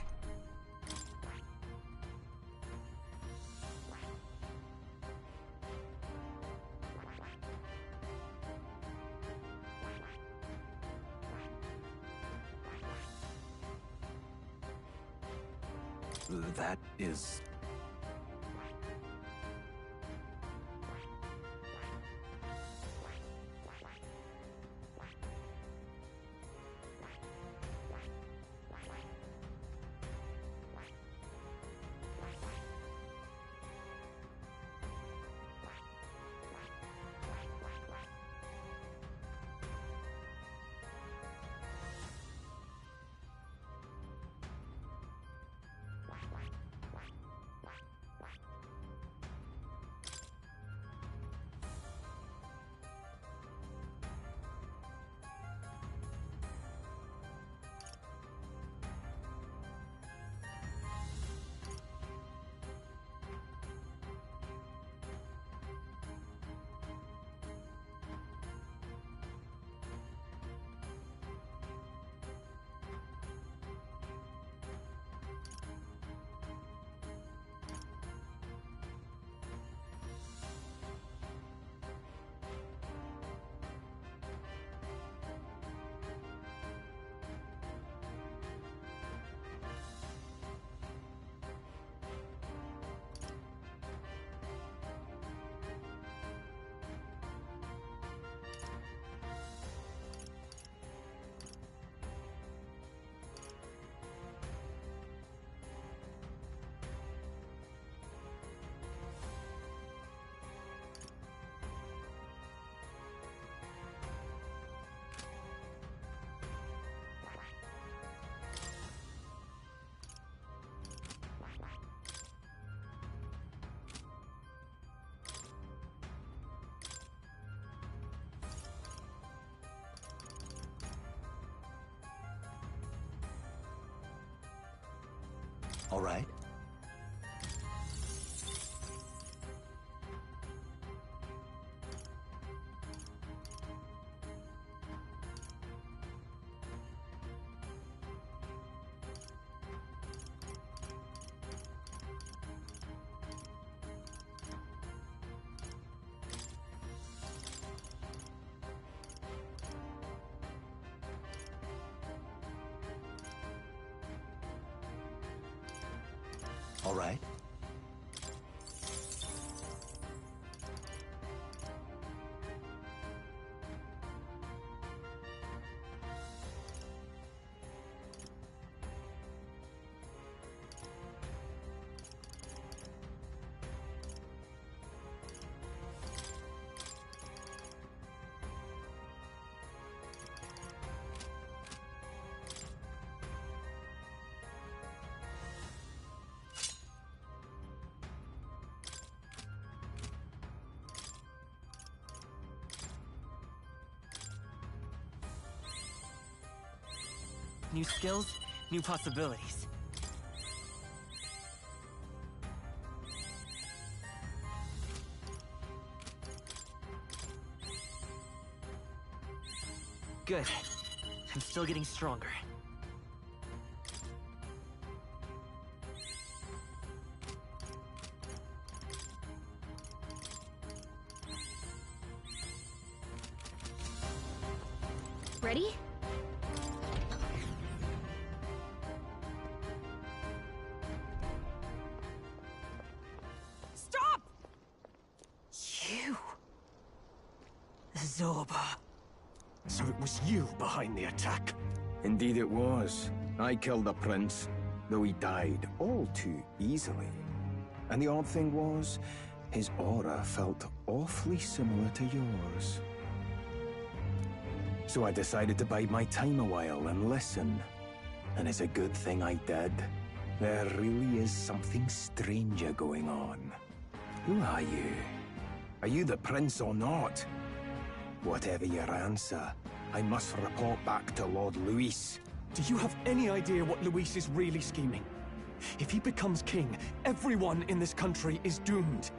That is... All right. All right. New skills, new possibilities. Good. I'm still getting stronger. Ready? Stop! You! Zorba. So it was you behind the attack? Indeed it was. I killed the prince, though he died all too easily. And the odd thing was, his aura felt awfully similar to yours. So I decided to bide my time a while and listen. And it's a good thing I did. There really is something stranger going on. Who are you? Are you the prince or not? Whatever your answer, I must report back to Lord Luis. Do you have any idea what Luis is really scheming? If he becomes king, everyone in this country is doomed.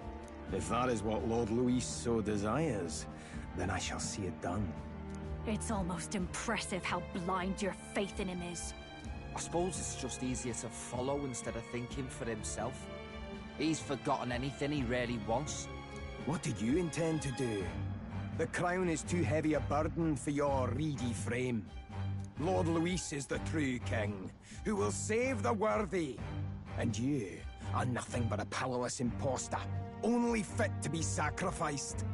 If that is what Lord Luis so desires, then I shall see it done. It's almost impressive how blind your faith in him is. I suppose it's just easier to follow instead of thinking for himself. He's forgotten anything he really wants. What do you intend to do? The crown is too heavy a burden for your reedy frame. Lord Luis is the true king, who will save the worthy. And you are nothing but a powerless imposter, only fit to be sacrificed.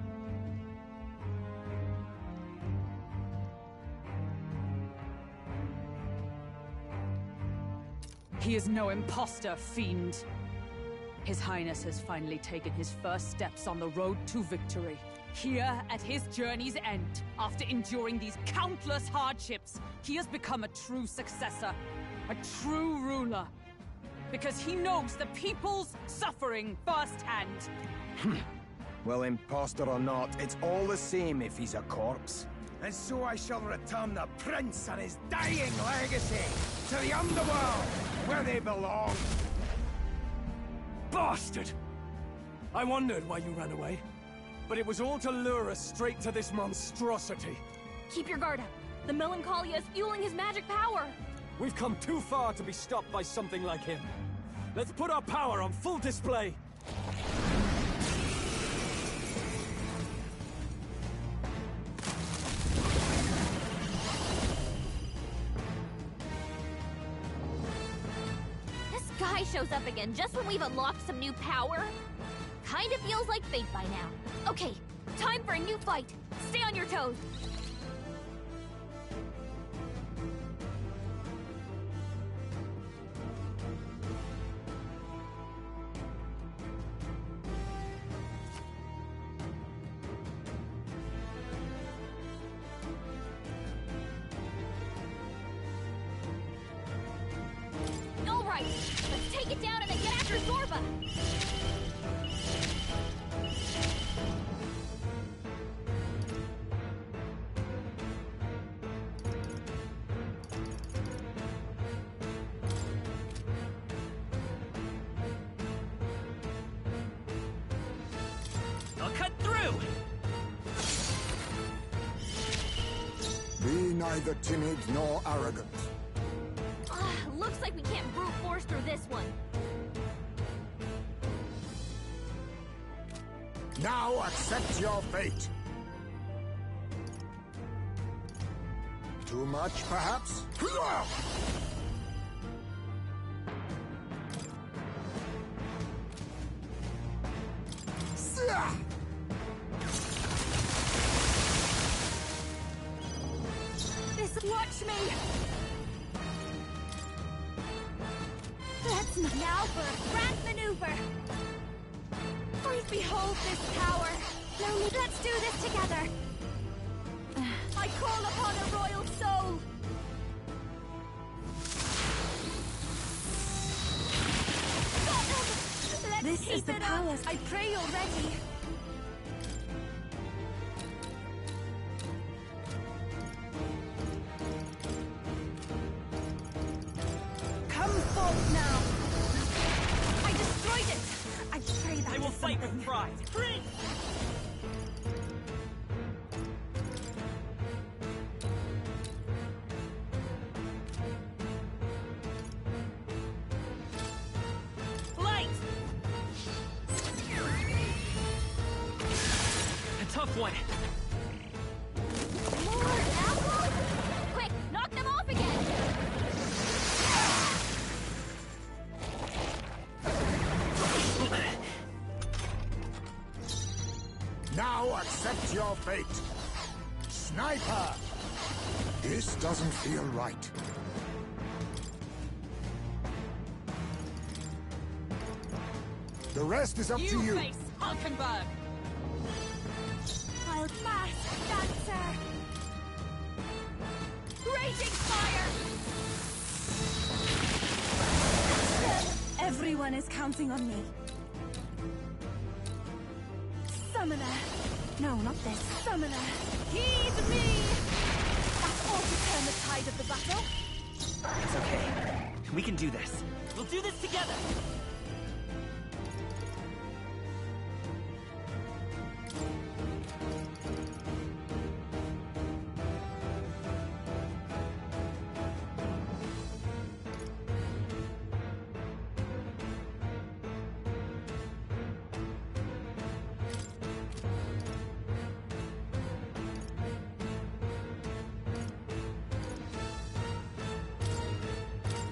He is no imposter, fiend. His Highness has finally taken his first steps on the road to victory. Here, at his journey's end, after enduring these countless hardships, he has become a true successor, a true ruler. Because he knows the people's suffering firsthand. Well, imposter or not, it's all the same if he's a corpse. And so I shall return the prince and his dying legacy to the underworld, where they belong. Bastard! I wondered why you ran away. But it was all to lure us straight to this monstrosity. Keep your guard up. The Melancholia is fueling his magic power. We've come too far to be stopped by something like him. Let's put our power on full display. This guy shows up again just when we've unlocked some new power. Kinda feels like fate by now. Okay, time for a new fight. Stay on your toes. All right, let's take it down and then get after Zorba. I'll cut through! Be neither timid nor arrogant. Looks like we can't brute force through this one. Now accept your fate. Too much, perhaps? Watch me! Now for a grand maneuver! Please behold this power! No, let's do this together! I call upon a royal soul! This is the palace. I pray already. Come forth now. I destroyed it. I pray that I will fight with pride. Free! Tough one. More apples? Quick, knock them off again! Now accept your fate. Sniper! This doesn't feel right. The rest is up to you. Face Hulkenberg! Mass dancer! Raging fire! Everyone is counting on me. Summoner! No, not this. Summoner! Heed me! That ought to turn the tide of the battle. It's okay. We can do this. We'll do this together!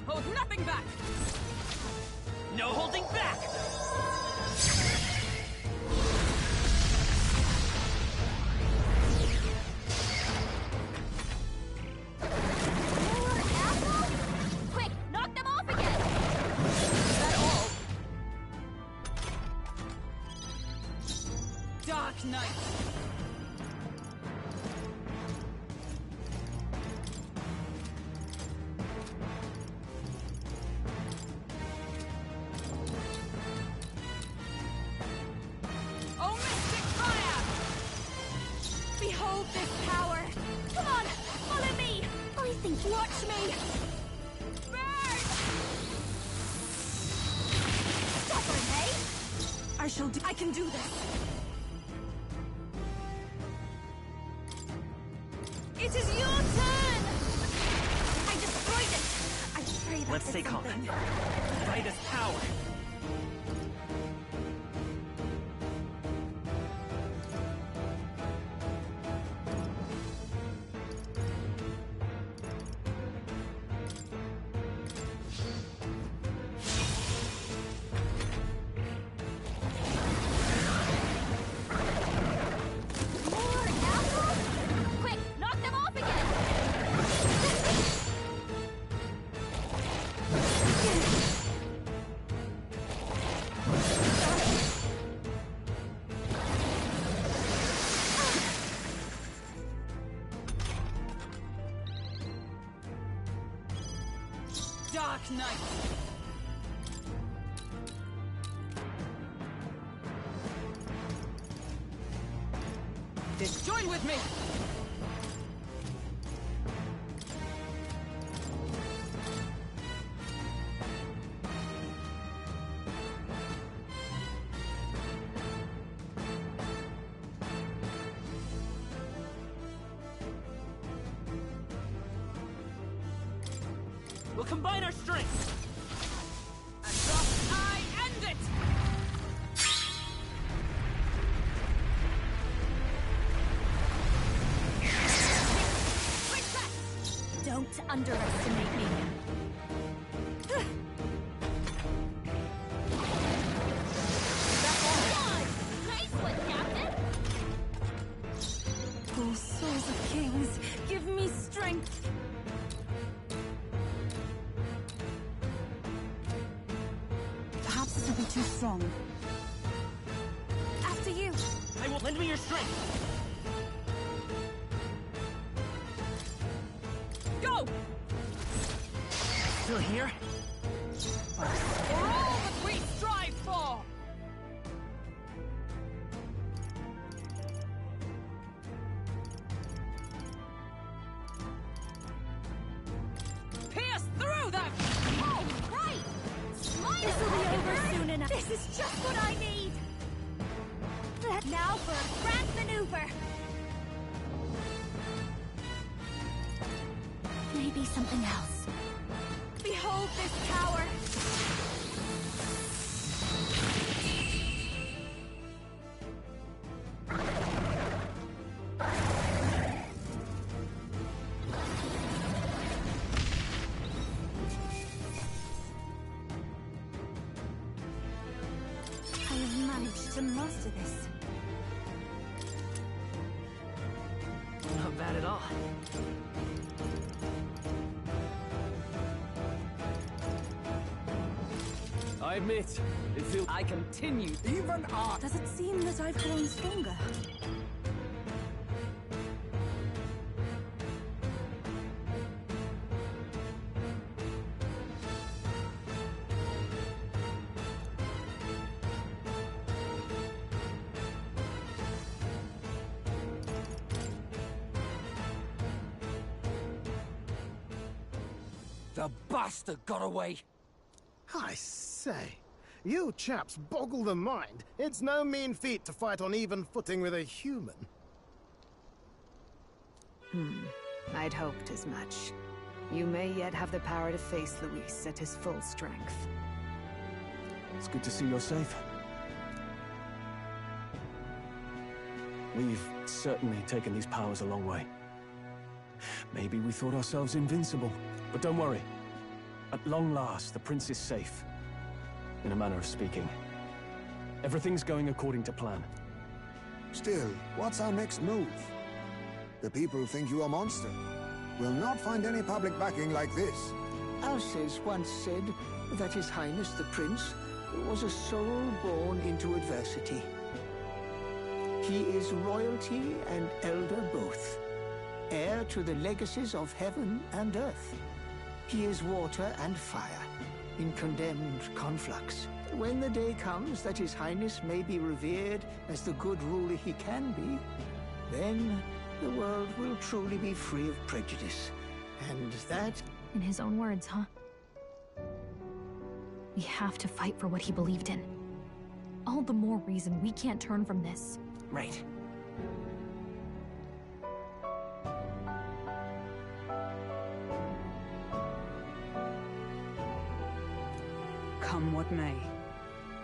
Hold nothing back! No holding back! More apples? Quick, knock them off again! Is that all? Dark Knight! Oh, mystic fire! Behold this power! Come on, follow me! I think watch me! Burn! Stubborn, eh? I can do this! It is your turn! I destroyed it! I pray that Let's stay calm. Fight is power. More apples? Quick, knock them off again! Dark Knight! Join with me! We'll combine our strengths! And thus I end it! Don't underestimate me. Oh, souls of kings, give me strength. Perhaps this will be too strong. After you. I will lend me your strength! Go! Still here? For all that we strive for! Pierce through them! Oh, right! This will be over soon enough. This is just what I need! Now for a grand maneuver! Maybe something else. Behold this tower! I have managed to master this. Not bad at all. I admit, it feels... I continue. Even I... Does it seem that I've grown stronger? The bastard got away! I say, you chaps boggle the mind. It's no mean feat to fight on even footing with a human. I'd hoped as much. You may yet have the power to face Luis at his full strength. It's good to see you're safe. We've certainly taken these powers a long way. Maybe we thought ourselves invincible, but don't worry. At long last, the prince is safe. In a manner of speaking. Everything's going according to plan. Still, what's our next move? The people think you a monster. We'll not find any public backing like this. Alces once said that His Highness the Prince was a soul born into adversity. He is royalty and elder both, heir to the legacies of heaven and earth. He is water and fire, in condemned conflux. When the day comes that His Highness may be revered as the good ruler he can be, then the world will truly be free of prejudice. And that... In his own words, huh? We have to fight for what he believed in. All the more reason we can't turn from this. Right. Come what may,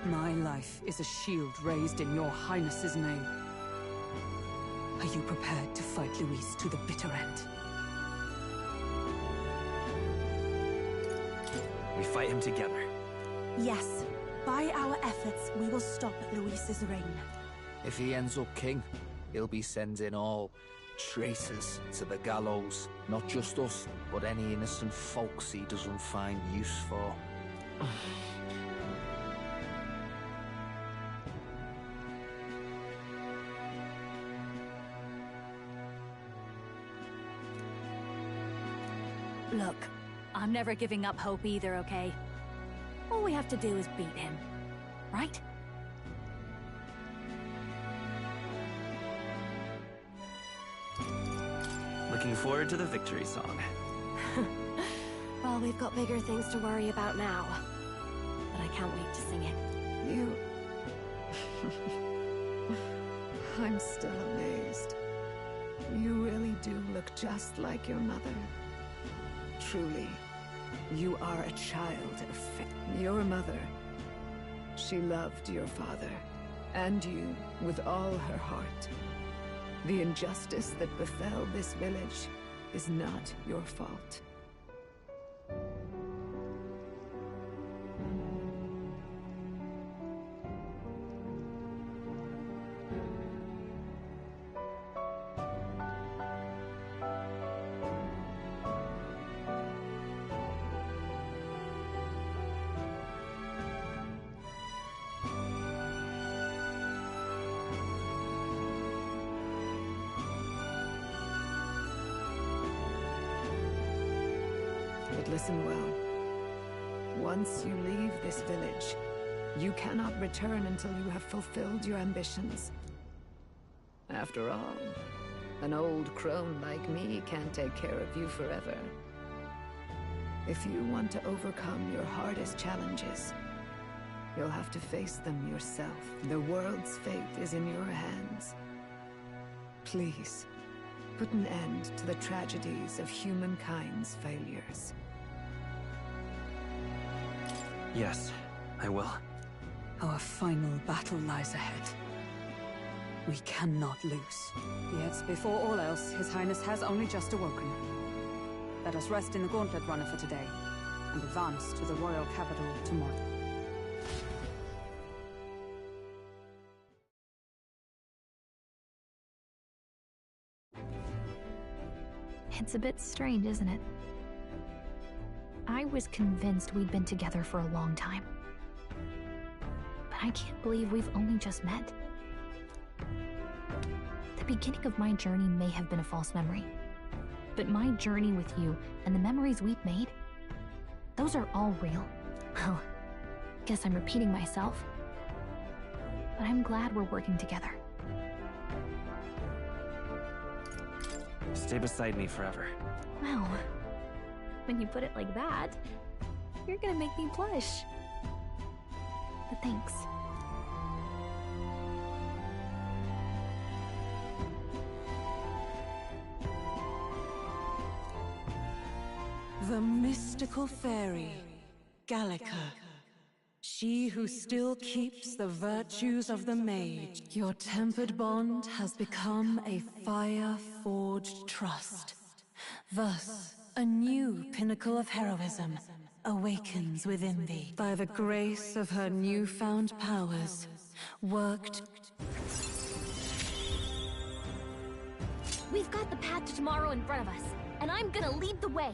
my life is a shield raised in your highness's name. Are you prepared to fight Luis to the bitter end? We fight him together. Yes. By our efforts, we will stop Luis's reign. If he ends up king, he'll be sending all traitors to the gallows. Not just us, but any innocent folks he doesn't find use for. Look, I'm never giving up hope either, okay? All we have to do is beat him, right? Looking forward to the victory song. Well, we've got bigger things to worry about now. But I can't wait to sing it. You... I'm still amazed. You really do look just like your mother. Truly, You are a child of your mother. She loved your father, and you, with all her heart. The injustice that befell this village is not your fault. But listen well. Once you leave this village, you cannot return until you have fulfilled your ambitions. After all, an old crone like me can't take care of you forever. If you want to overcome your hardest challenges, you'll have to face them yourself. The world's fate is in your hands. Please, put an end to the tragedies of humankind's failures. Yes, I will. Our final battle lies ahead. We cannot lose. Yet, before all else, His Highness has only just awoken. Let us rest in the Gauntlet Runner for today, and advance to the royal capital tomorrow. It's a bit strange, isn't it? I was convinced we'd been together for a long time. But I can't believe we've only just met. The beginning of my journey may have been a false memory. But my journey with you and the memories we've made, those are all real. Well, guess I'm repeating myself. But I'm glad we're working together. Stay beside me forever. Well, when you put it like that, you're gonna make me blush. But thanks. The mystical fairy, Gallica. She who still keeps the virtues of the mage. Your tempered bond has become a fire-forged trust. Thus, a new pinnacle of heroism awakens within thee. By the grace of her newfound powers, worked... We've got the path to tomorrow in front of us, and I'm gonna lead the way.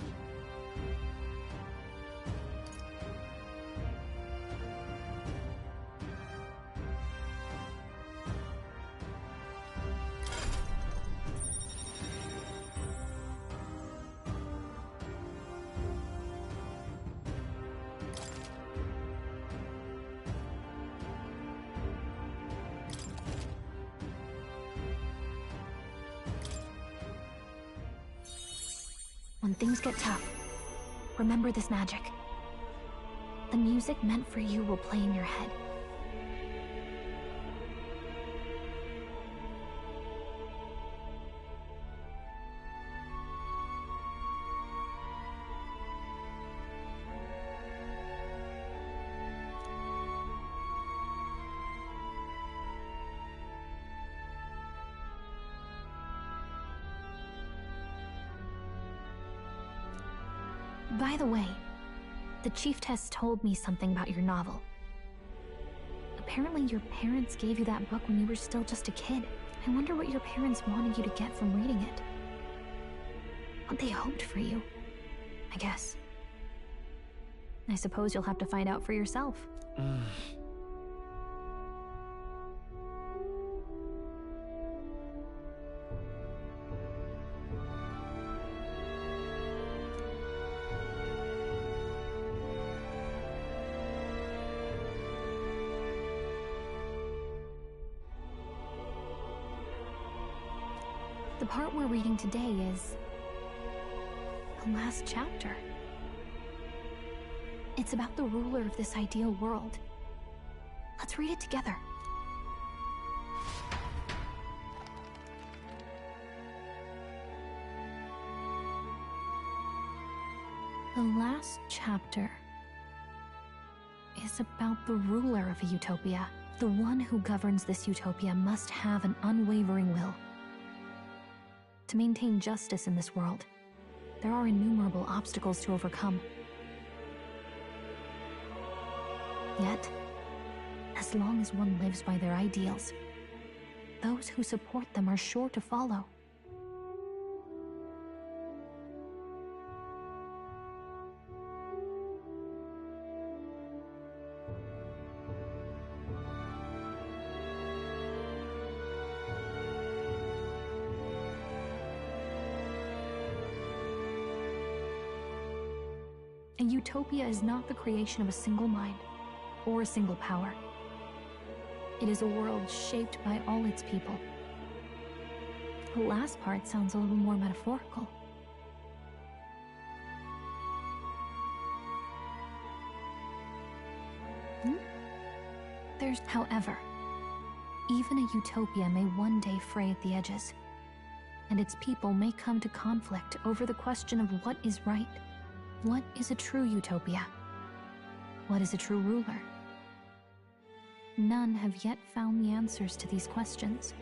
When things get tough, remember this magic. The music meant for you will play in your head. By the way, the Chieftess told me something about your novel. Apparently your parents gave you that book when you were still just a kid. I wonder what your parents wanted you to get from reading it. What they hoped for you, I guess. I suppose you'll have to find out for yourself. The part we're reading today is the last chapter. It's about the ruler of this ideal world. Let's read it together. The last chapter is about the ruler of a utopia. The one who governs this utopia must have an unwavering will. To maintain justice in this world, there are innumerable obstacles to overcome. Yet, as long as one lives by their ideals, those who support them are sure to follow. A utopia is not the creation of a single mind or a single power. It is a world shaped by all its people. The last part sounds a little more metaphorical. However, even a utopia may one day fray at the edges, and its people may come to conflict over the question of what is right. What is a true utopia? What is a true ruler? None have yet found the answers to these questions.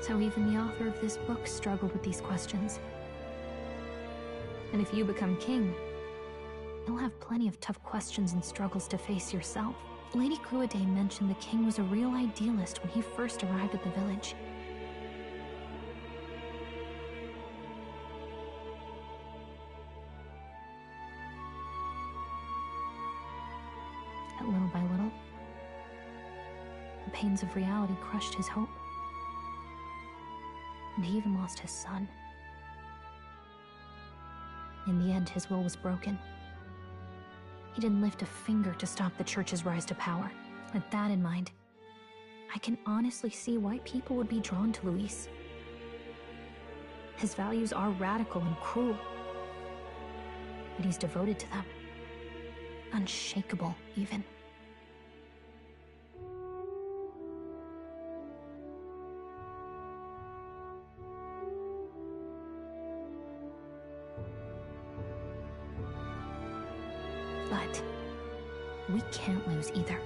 So even the author of this book struggled with these questions. And if you become king, you'll have plenty of tough questions and struggles to face yourself. Lady Cruiday mentioned the king was a real idealist when he first arrived at the village. But little by little, the pains of reality crushed his hope. And he even lost his son. In the end, his will was broken. He didn't lift a finger to stop the church's rise to power. With that in mind, I can honestly see why people would be drawn to Luis. His values are radical and cruel, but he's devoted to them. Unshakable, even. But we can't lose either.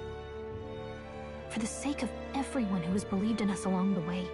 For the sake of everyone who has believed in us along the way.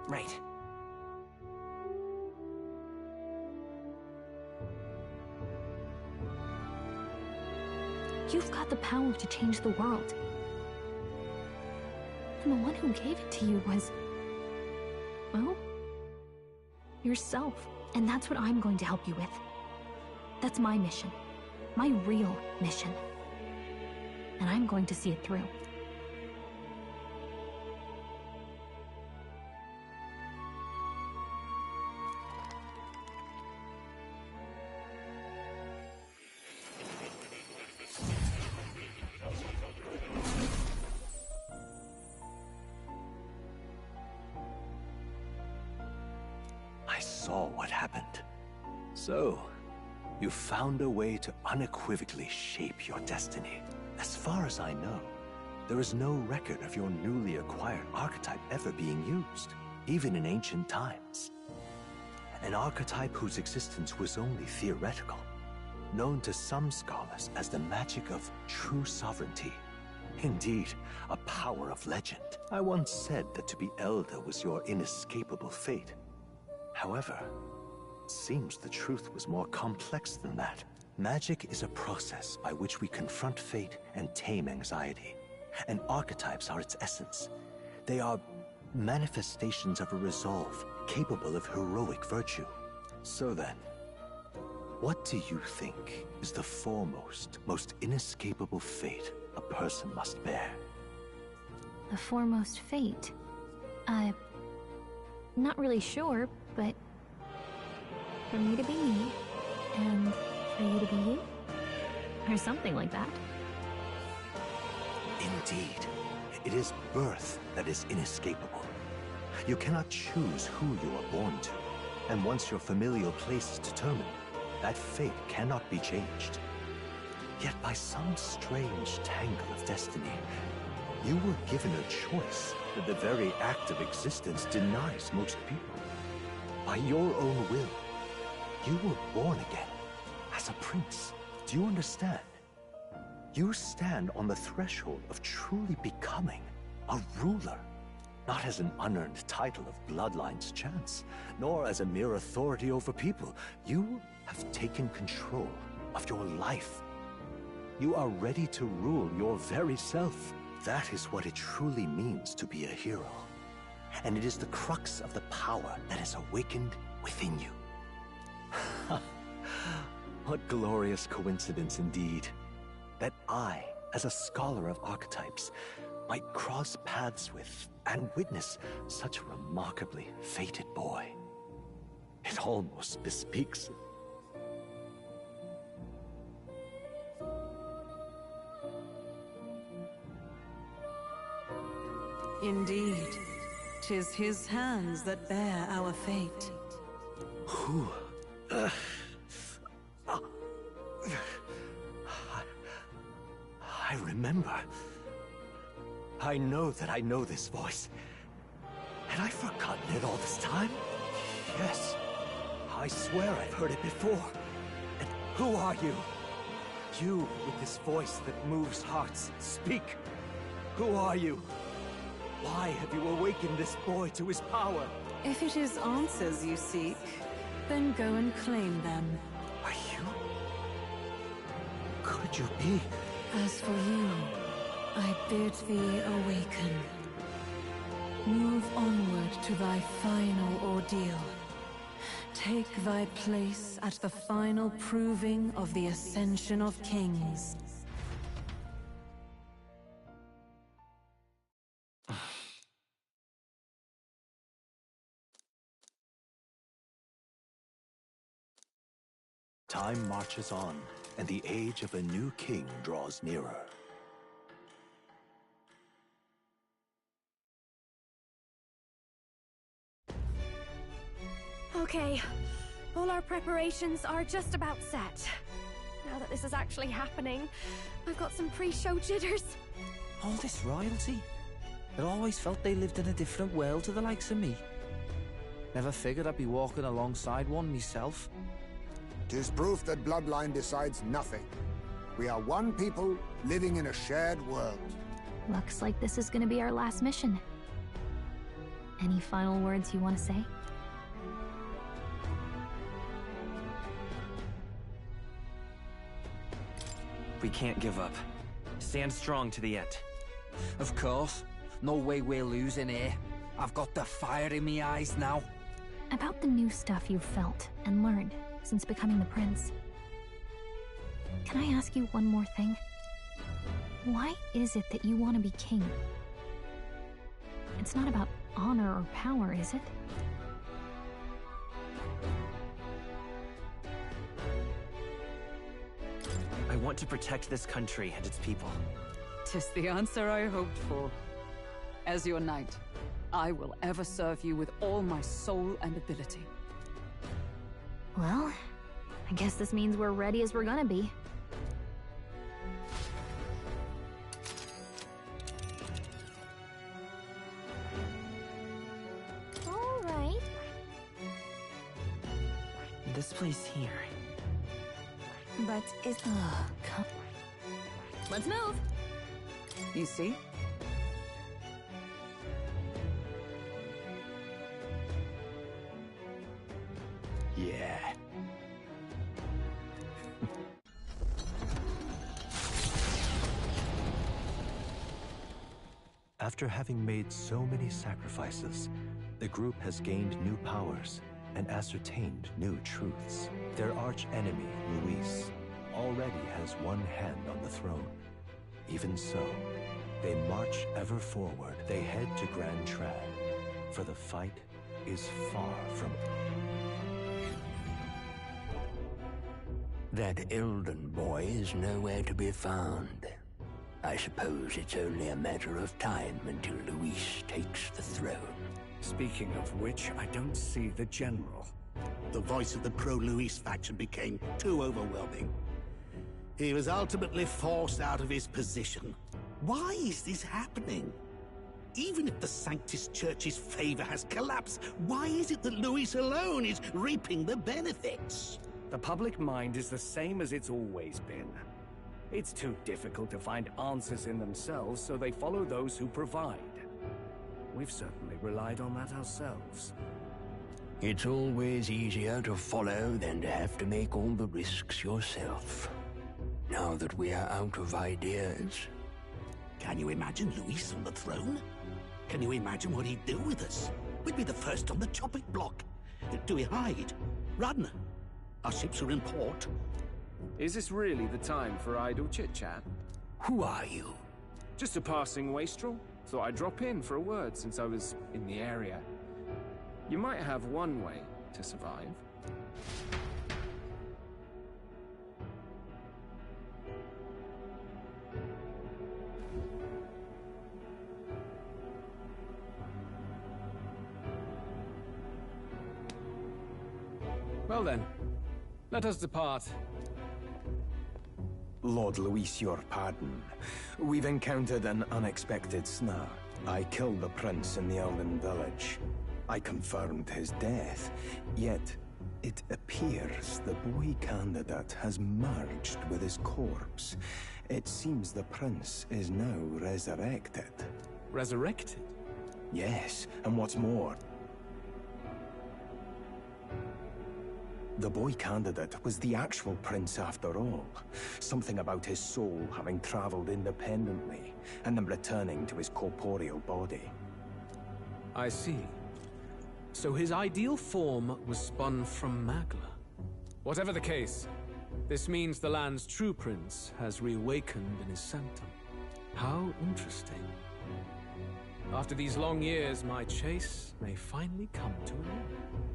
Right. You've got the power to change the world. And the one who gave it to you was, well, yourself. And that's what I'm going to help you with. That's my mission. My real mission. And I'm going to see it through. I saw what happened. So, you found a way to unequivocally shape your destiny. As far as I know, there is no record of your newly acquired archetype ever being used, even in ancient times. An archetype whose existence was only theoretical, known to some scholars as the magic of true sovereignty. Indeed, a power of legend. I once said that to be Elder was your inescapable fate. However, it seems the truth was more complex than that. Magic is a process by which we confront fate and tame anxiety. And archetypes are its essence. They are manifestations of a resolve capable of heroic virtue. So then, what do you think is the foremost, most inescapable fate a person must bear? The foremost fate? Not really sure, but for me to be me, and for you to be you? Or something like that. Indeed. It is birth that is inescapable. You cannot choose who you are born to, and once your familial place is determined, that fate cannot be changed. Yet by some strange tangle of destiny, you were given a choice that the very act of existence denies most people. By your own will, you were born again as a prince. Do you understand? You stand on the threshold of truly becoming a ruler, not as an unearned title of bloodline's chance, nor as a mere authority over people. You have taken control of your life. You are ready to rule your very self. That is what it truly means to be a hero. And it is the crux of the power that is awakened within you. What glorious coincidence indeed, that I, as a scholar of archetypes, might cross paths with and witness such a remarkably fated boy. It almost bespeaks it. Indeed, 'tis his hands that bear our fate. Who? I remember. I know that I know this voice. Had I forgotten it all this time? Yes. I swear I've heard it before. And who are you? You with this voice that moves hearts. Speak. Who are you? Why have you awakened this boy to his power? If it is answers you seek, then go and claim them. Are you? Could you be? As for you, I bid thee awaken. Move onward to thy final ordeal. Take thy place at the final proving of the Ascension of Kings. Time marches on, and the age of a new king draws nearer. Okay, all our preparations are just about set. Now that this is actually happening, I've got some pre-show jitters. All this royalty? I always felt they lived in a different world to the likes of me. Never figured I'd be walking alongside one myself. 'Tis proof that bloodline decides nothing. We are one people living in a shared world. Looks like this is gonna be our last mission. Any final words you want to say? We can't give up. Stand strong to the end. Of course. No way we're losing here. I've got the fire in me eyes now. About the new stuff you've felt and learned since becoming the prince. Can I ask you one more thing? Why is it that you want to be king? It's not about honor or power, is it? I want to protect this country and its people. 'Tis the answer I hoped for. As your knight, I will ever serve you with all my soul and ability. Well, I guess this means we're ready as we're gonna be. All right. this place here. But is... come. Let's move! You see? Yeah. After having made so many sacrifices, the group has gained new powers and ascertained new truths. Their arch-enemy, Luis, already has one hand on the throne. Even so, they march ever forward. They head to Grand Trad, for the fight is far from... That Elden boy is nowhere to be found. I suppose it's only a matter of time until Luis takes the throne. Speaking of which, I don't see the general. The voice of the pro-Luis faction became too overwhelming. He was ultimately forced out of his position. Why is this happening? Even if the Sanctus Church's favor has collapsed, why is it that Luis alone is reaping the benefits? The public mind is the same as it's always been. It's too difficult to find answers in themselves, so they follow those who provide. We've certainly relied on that ourselves. It's always easier to follow than to have to make all the risks yourself. Now that we are out of ideas... Can you imagine Luis on the throne? Can you imagine what he'd do with us? We'd be the first on the chopping block. Do we hide? Run? Our ships are in port. Is this really the time for idle chit-chat? Who are you? Just a passing wastrel. Thought I'd drop in for a word since I was in the area. You might have one way to survive. Well then, let us depart. Lord Luis, your pardon. We've encountered an unexpected snare. I killed the prince in the Elven village. I confirmed his death, yet it appears the boy candidate has merged with his corpse. It seems the prince is now resurrected. Resurrected? Yes, and what's more, the boy candidate was the actual prince after all. Something about his soul having traveled independently, and then returning to his corporeal body. I see. So his ideal form was spun from Magla. Whatever the case, this means the land's true prince has reawakened in his sanctum. How interesting. After these long years, my chase may finally come to an end.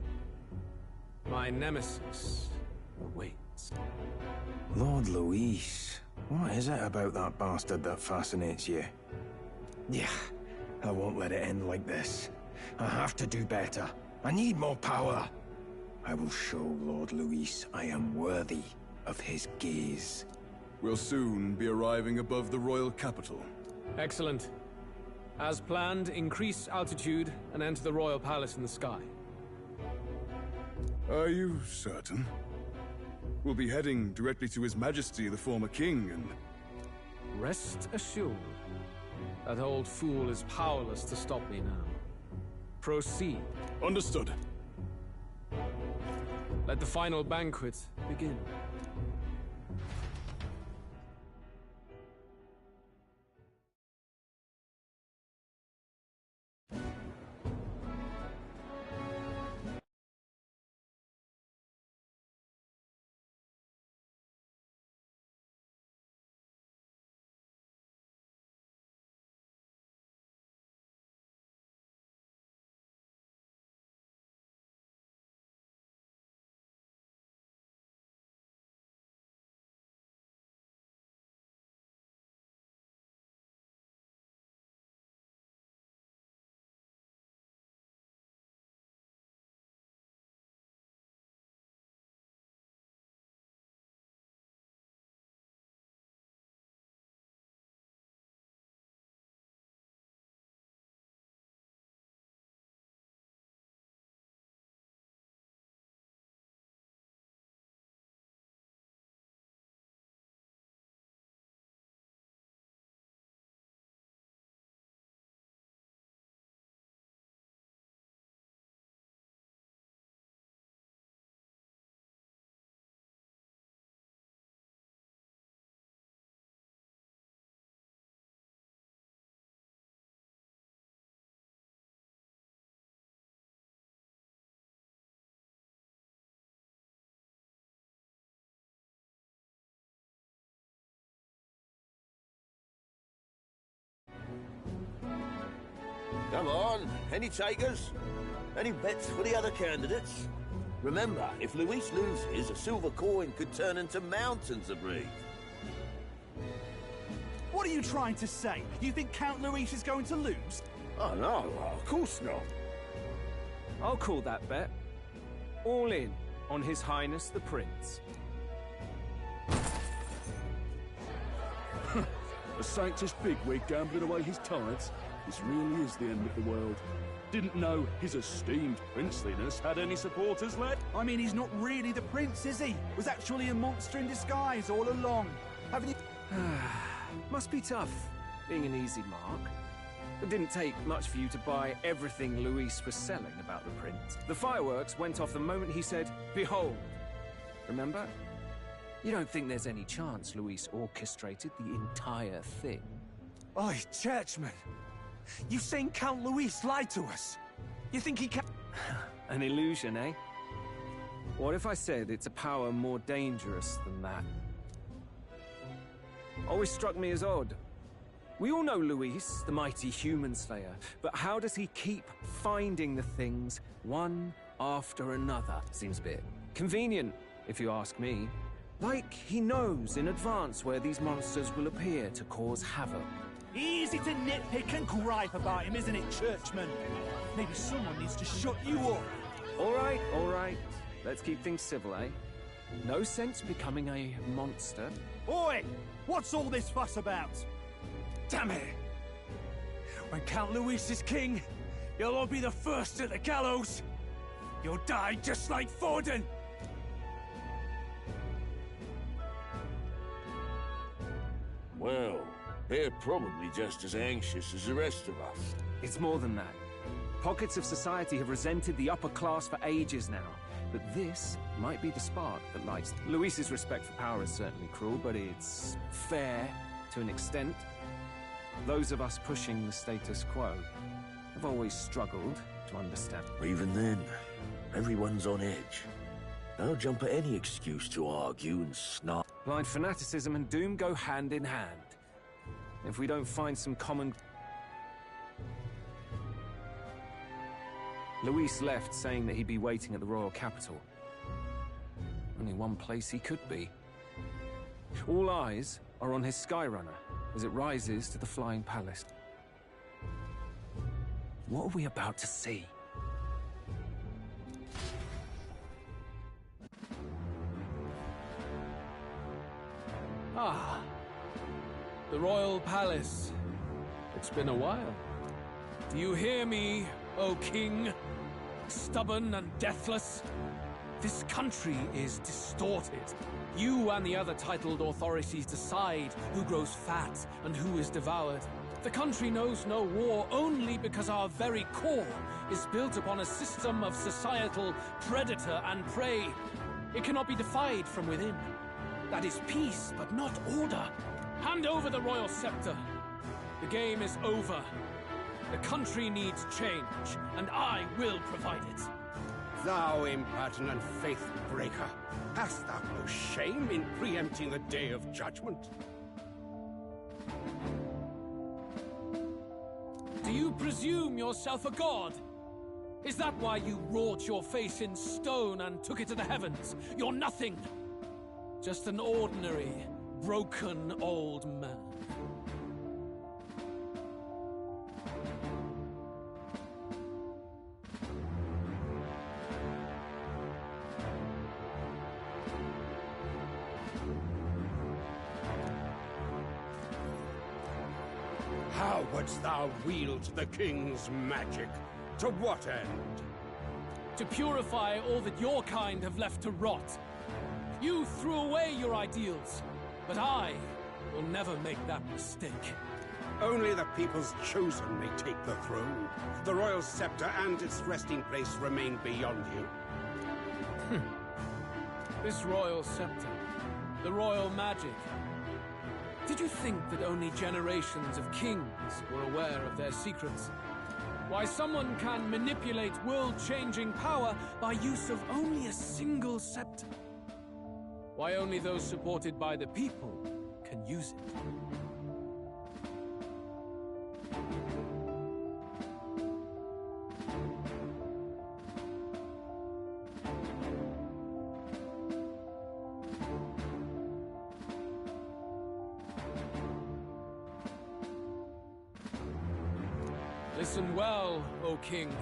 My nemesis awaits. Lord Luis, what is it about that bastard that fascinates you? Yeah, I won't let it end like this. I have to do better. I need more power. I will show Lord Luis I am worthy of his gaze. We'll soon be arriving above the royal capital. Excellent. As planned, increase altitude and enter the royal palace in the sky. Are you certain? We'll be heading directly to His Majesty, the former king, and... Rest assured, that old fool is powerless to stop me now. Proceed. Understood. Let the final banquet begin. Come on, any takers? Any bets for the other candidates? Remember, if Luis loses, a silver coin could turn into mountains of Reeve. What are you trying to say? You think Count Luis is going to lose? Oh, no, of course not. I'll call that bet. All in on His Highness the Prince. A Sanctus bigwig gambling away his tithes? This really is the end of the world. Didn't know his esteemed princeliness had any supporters left. I mean, he's not really the prince, is he? Was actually a monster in disguise all along. Haven't you... Must be tough, being an easy mark. It didn't take much for you to buy everything Luis was selling about the prince. The fireworks went off the moment he said, "Behold." Remember? You don't think there's any chance Luis orchestrated the entire thing? Oi, churchman! You saying Count Luis lied to us? You think he can... An illusion, eh? What if I said it's a power more dangerous than that? Always struck me as odd. We all know Luis, the mighty human slayer, but how does he keep finding the things one after another? Seems a bit convenient, if you ask me. Like he knows in advance where these monsters will appear to cause havoc. Easy to nitpick and gripe about him, isn't it, churchman? Maybe someone needs to shut you up. All right. Let's keep things civil, eh? No sense becoming a monster. Oi! What's all this fuss about? Damn it! When Count Luis is king, you'll all be the first at the gallows. You'll die just like Forden. Well, they're probably just as anxious as the rest of us. It's more than that. Pockets of society have resented the upper class for ages now. But this might be the spark that lights... Luis's respect for power is certainly cruel, but it's fair to an extent. Those of us pushing the status quo have always struggled to understand. Even then, everyone's on edge. They'll jump at any excuse to argue and snark. Blind fanaticism and doom go hand in hand. If we don't find some common... Luis left saying that he'd be waiting at the royal capital. Only one place he could be. All eyes are on his Skyrunner as it rises to the flying palace. What are we about to see? Ah, the royal palace. It's been a while. Do you hear me, O king? Stubborn and deathless? This country is distorted. You and the other titled authorities decide who grows fat and who is devoured. The country knows no war only because our very core is built upon a system of societal predator and prey. It cannot be defied from within. That is peace, but not order. Hand over the royal scepter. The game is over. The country needs change, and I will provide it. Thou impertinent faith breaker, hast thou no shame in preempting the day of judgment? Do you presume yourself a god? Is that why you wrought your face in stone and took it to the heavens? You're nothing. Just an ordinary, broken old man. How wouldst thou wield the king's magic? To what end? To purify all that your kind have left to rot. You threw away your ideals, but I will never make that mistake. Only the people's chosen may take the throne. The royal scepter and its resting place remain beyond you. This royal scepter, the royal magic. Did you think that only generations of kings were aware of their secrets? Why someone can manipulate world-changing power by use of only a single scepter? Why only those supported by the people can use it? Listen well, O King.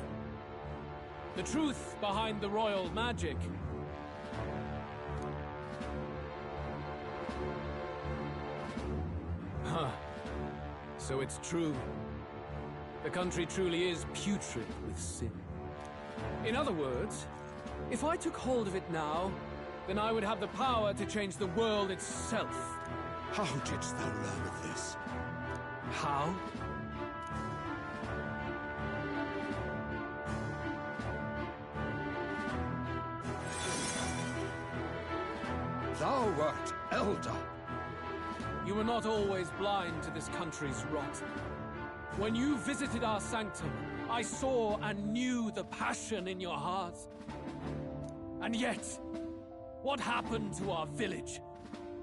The truth behind the royal magic. Huh. So it's true. The country truly is putrid with sin. In other words, if I took hold of it now, then I would have the power to change the world itself. How didst thou learn of this? How? Thou wert elder. You were not always blind to this country's rot. When you visited our sanctum, I saw and knew the passion in your heart. And yet, what happened to our village?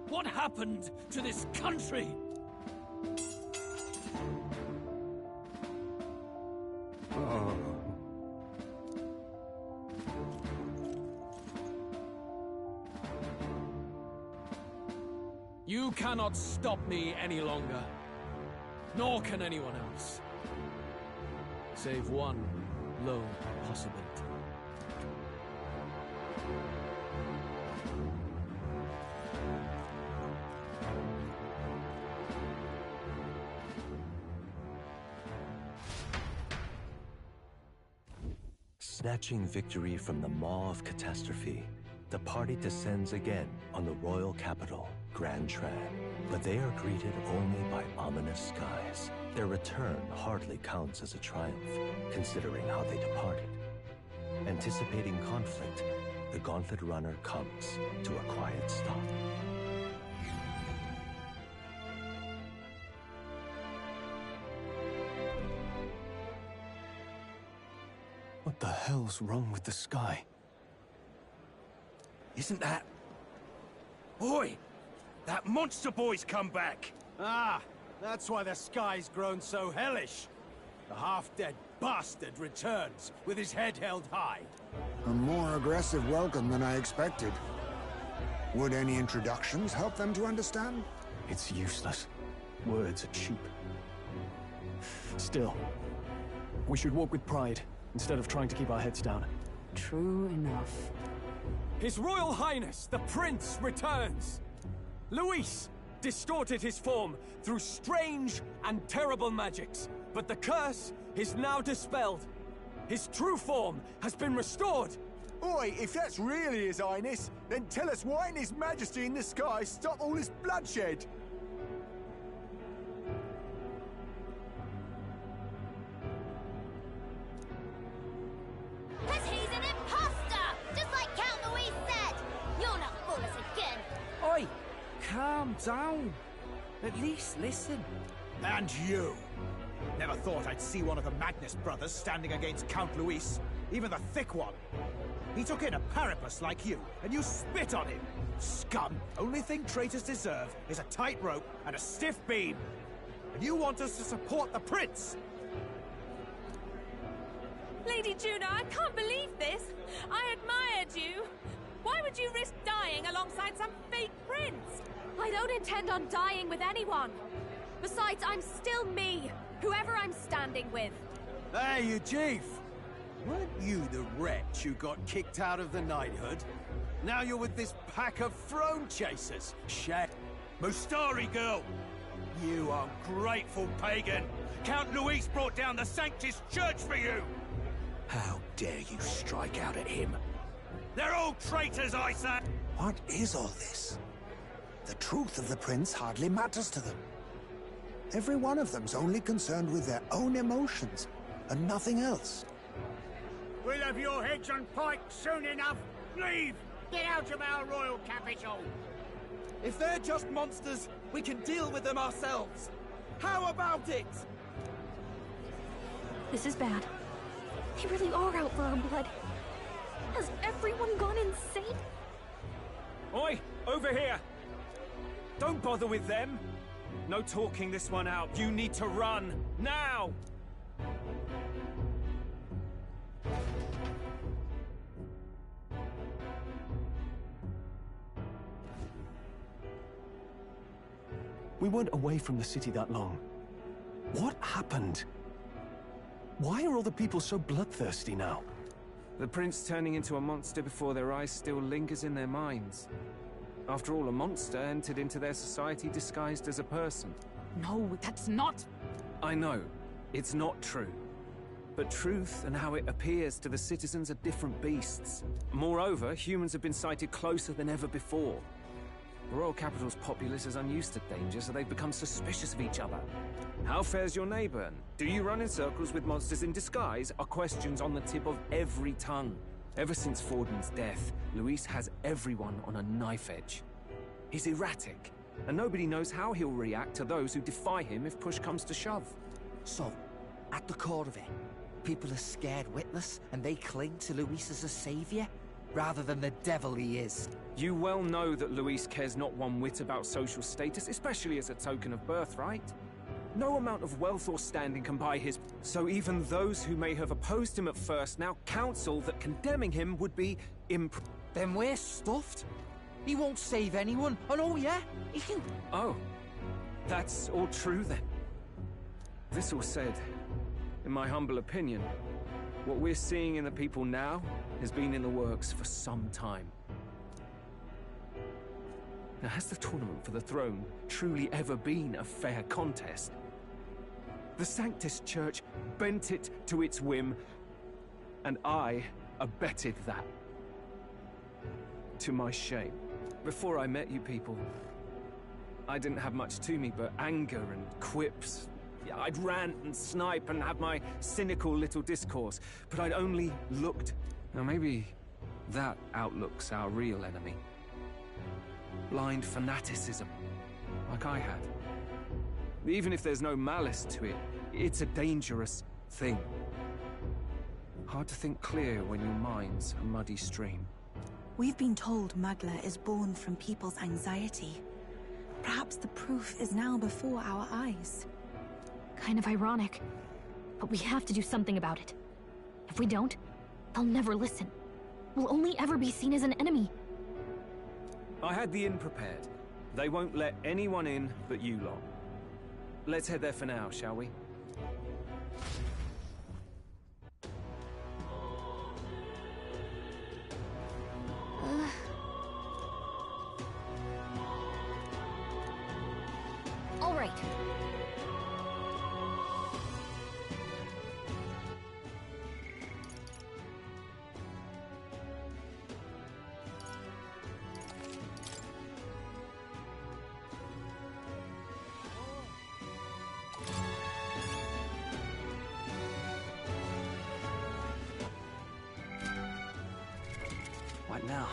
What happened to this country? Oh. You cannot stop me any longer. Nor can anyone else. Save one lone possibility. Snatching victory from the maw of catastrophe, the party descends again on the royal capital, Grand Tran. But they are greeted only by ominous skies. Their return hardly counts as a triumph, considering how they departed. Anticipating conflict, the Gauntlet Runner comes to a quiet stop. What the hell's wrong with the sky? Isn't that... Oi! That monster boy's come back! Ah, that's why the sky's grown so hellish. The half-dead bastard returns with his head held high. A more aggressive welcome than I expected. Would any introductions help them to understand? It's useless. Words are cheap. Still, we should walk with pride, instead of trying to keep our heads down. True enough. His Royal Highness, the Prince, returns! Luis distorted his form through strange and terrible magics, but the curse is now dispelled. His true form has been restored. Oi, if that's really His Highness, then tell us why in His Majesty in the sky stop all this bloodshed? Cause he's an imposter! Just like Count Luis said! You'll not fool us again! Oi! Calm down. At least listen. And you! Never thought I'd see one of the Magnus brothers standing against Count Luis, even the thick one. He took in a Paripus like you, and you spit on him! Scum! Only thing traitors deserve is a tight rope and a stiff beam. And you want us to support the Prince? Lady Juna, I can't believe this! I admired you! Why would you risk dying alongside some fake prince? I don't intend on dying with anyone. Besides, I'm still me, whoever I'm standing with. Hey, you chief! Weren't you the wretch who got kicked out of the knighthood? Now you're with this pack of throne chasers. Shit. Mustari girl! You ungrateful pagan! Count Luis brought down the Sanctus Church for you! How dare you strike out at him? They're all traitors, I say! What is all this? The truth of the prince hardly matters to them. Every one of them's only concerned with their own emotions, and nothing else. We'll have your heads on pike soon enough. Leave! Get out of our royal capital! If they're just monsters, we can deal with them ourselves. How about it? This is bad. They really are out for our blood. Has everyone gone insane? Oi, over here! Don't bother with them. No talking this one out. You need to run, now! We weren't away from the city that long. What happened? Why are all the people so bloodthirsty now? The prince turning into a monster before their eyes still lingers in their minds. After all, a monster entered into their society disguised as a person. No, that's not... I know, it's not true. But truth and how it appears to the citizens are different beasts. Moreover, humans have been sighted closer than ever before. The royal capital's populace is unused to danger, so they've become suspicious of each other. How fares your neighbor? Do you run in circles with monsters in disguise? Are questions on the tip of every tongue. Ever since Forden's death, Luis has everyone on a knife edge. He's erratic, and nobody knows how he'll react to those who defy him if push comes to shove. So, at the core of it, people are scared witless, and they cling to Luis as a savior, rather than the devil he is. You well know that Luis cares not one whit about social status, especially as a token of birthright. No amount of wealth or standing can buy his... So even those who may have opposed him at first now counsel that condemning him would be Then we're stuffed. He won't save anyone, and oh yeah, he can... Oh, that's all true then. This all said, in my humble opinion, what we're seeing in the people now has been in the works for some time. Now, has the tournament for the throne truly ever been a fair contest? The Sanctus Church bent it to its whim, and I abetted that. To my shame. Before I met you people, I didn't have much to me but anger and quips. Yeah, I'd rant and snipe and have my cynical little discourse, but I'd only looked. Now maybe that outlook's our real enemy. Blind fanaticism, like I had. Even if there's no malice to it, it's a dangerous thing. Hard to think clear when your mind's a muddy stream. We've been told Magla is born from people's anxiety. Perhaps the proof is now before our eyes. Kind of ironic, but we have to do something about it. If we don't, they'll never listen. We'll only ever be seen as an enemy. I had the inn prepared. They won't let anyone in but you lot. Let's head there for now, shall we? All right. What now?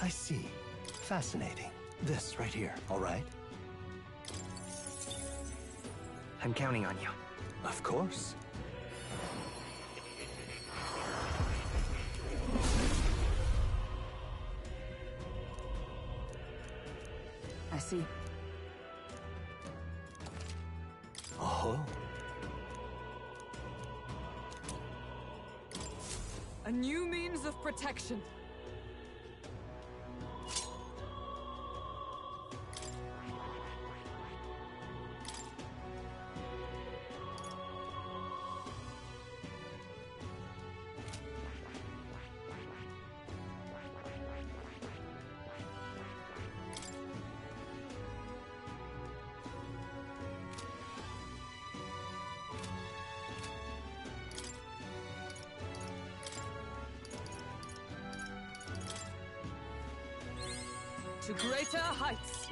I see. Fascinating. This right here, all right? I'm counting on you. Of course. I see. Oh. A new means of protection. To greater heights.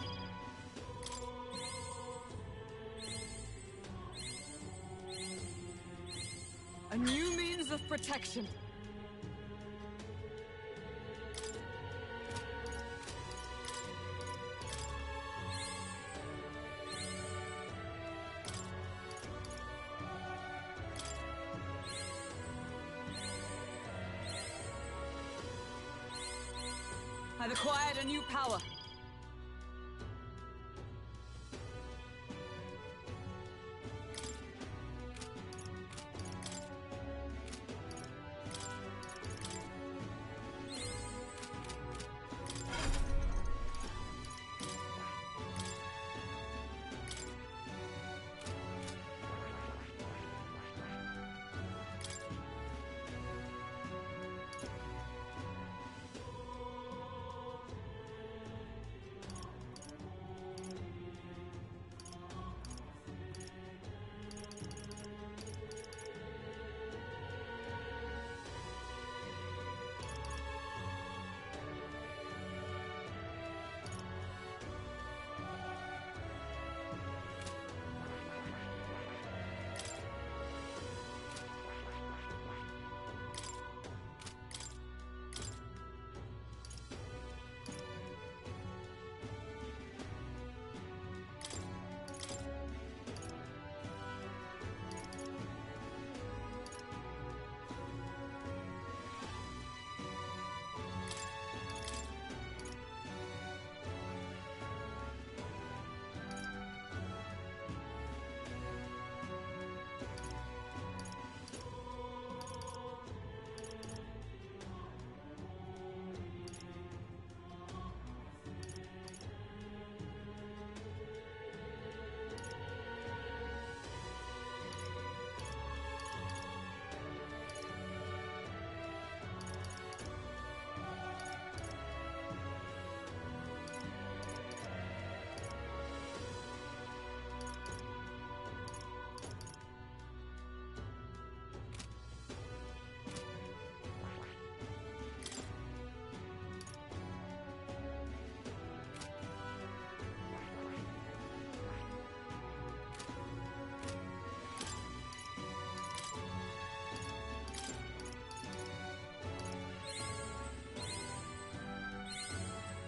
A new means of protection. I've acquired a new power.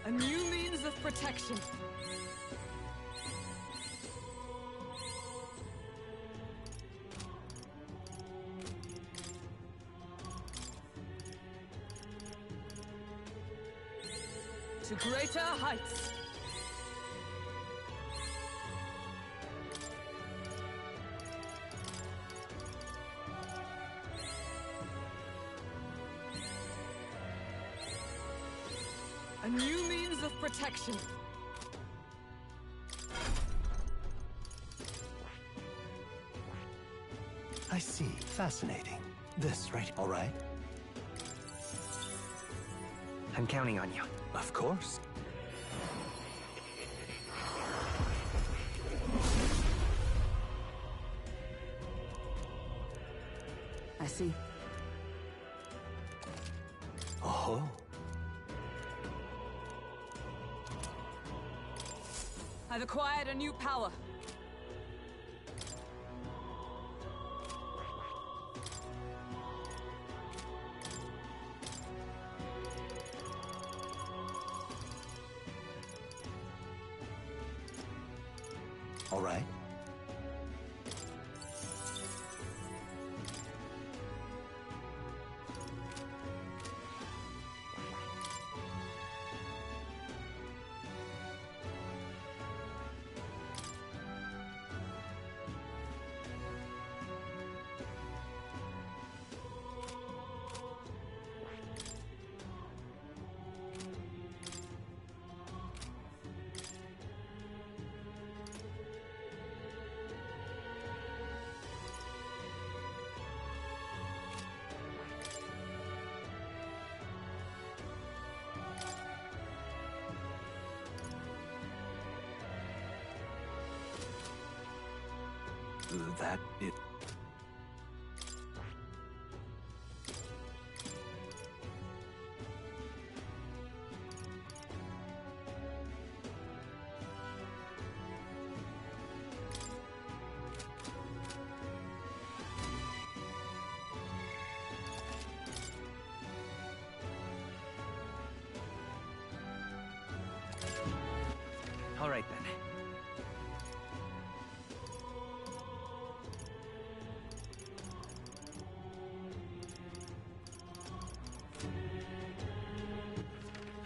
A new means of protection. To greater heights. A new means of protection. I see. Fascinating. This right, all right? I'm counting on you. Of course. I see. Oh. I've acquired a new power. All right. that it... All right, then.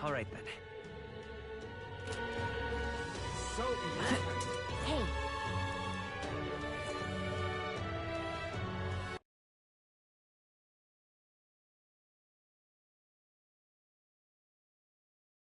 All right, then. So Hey,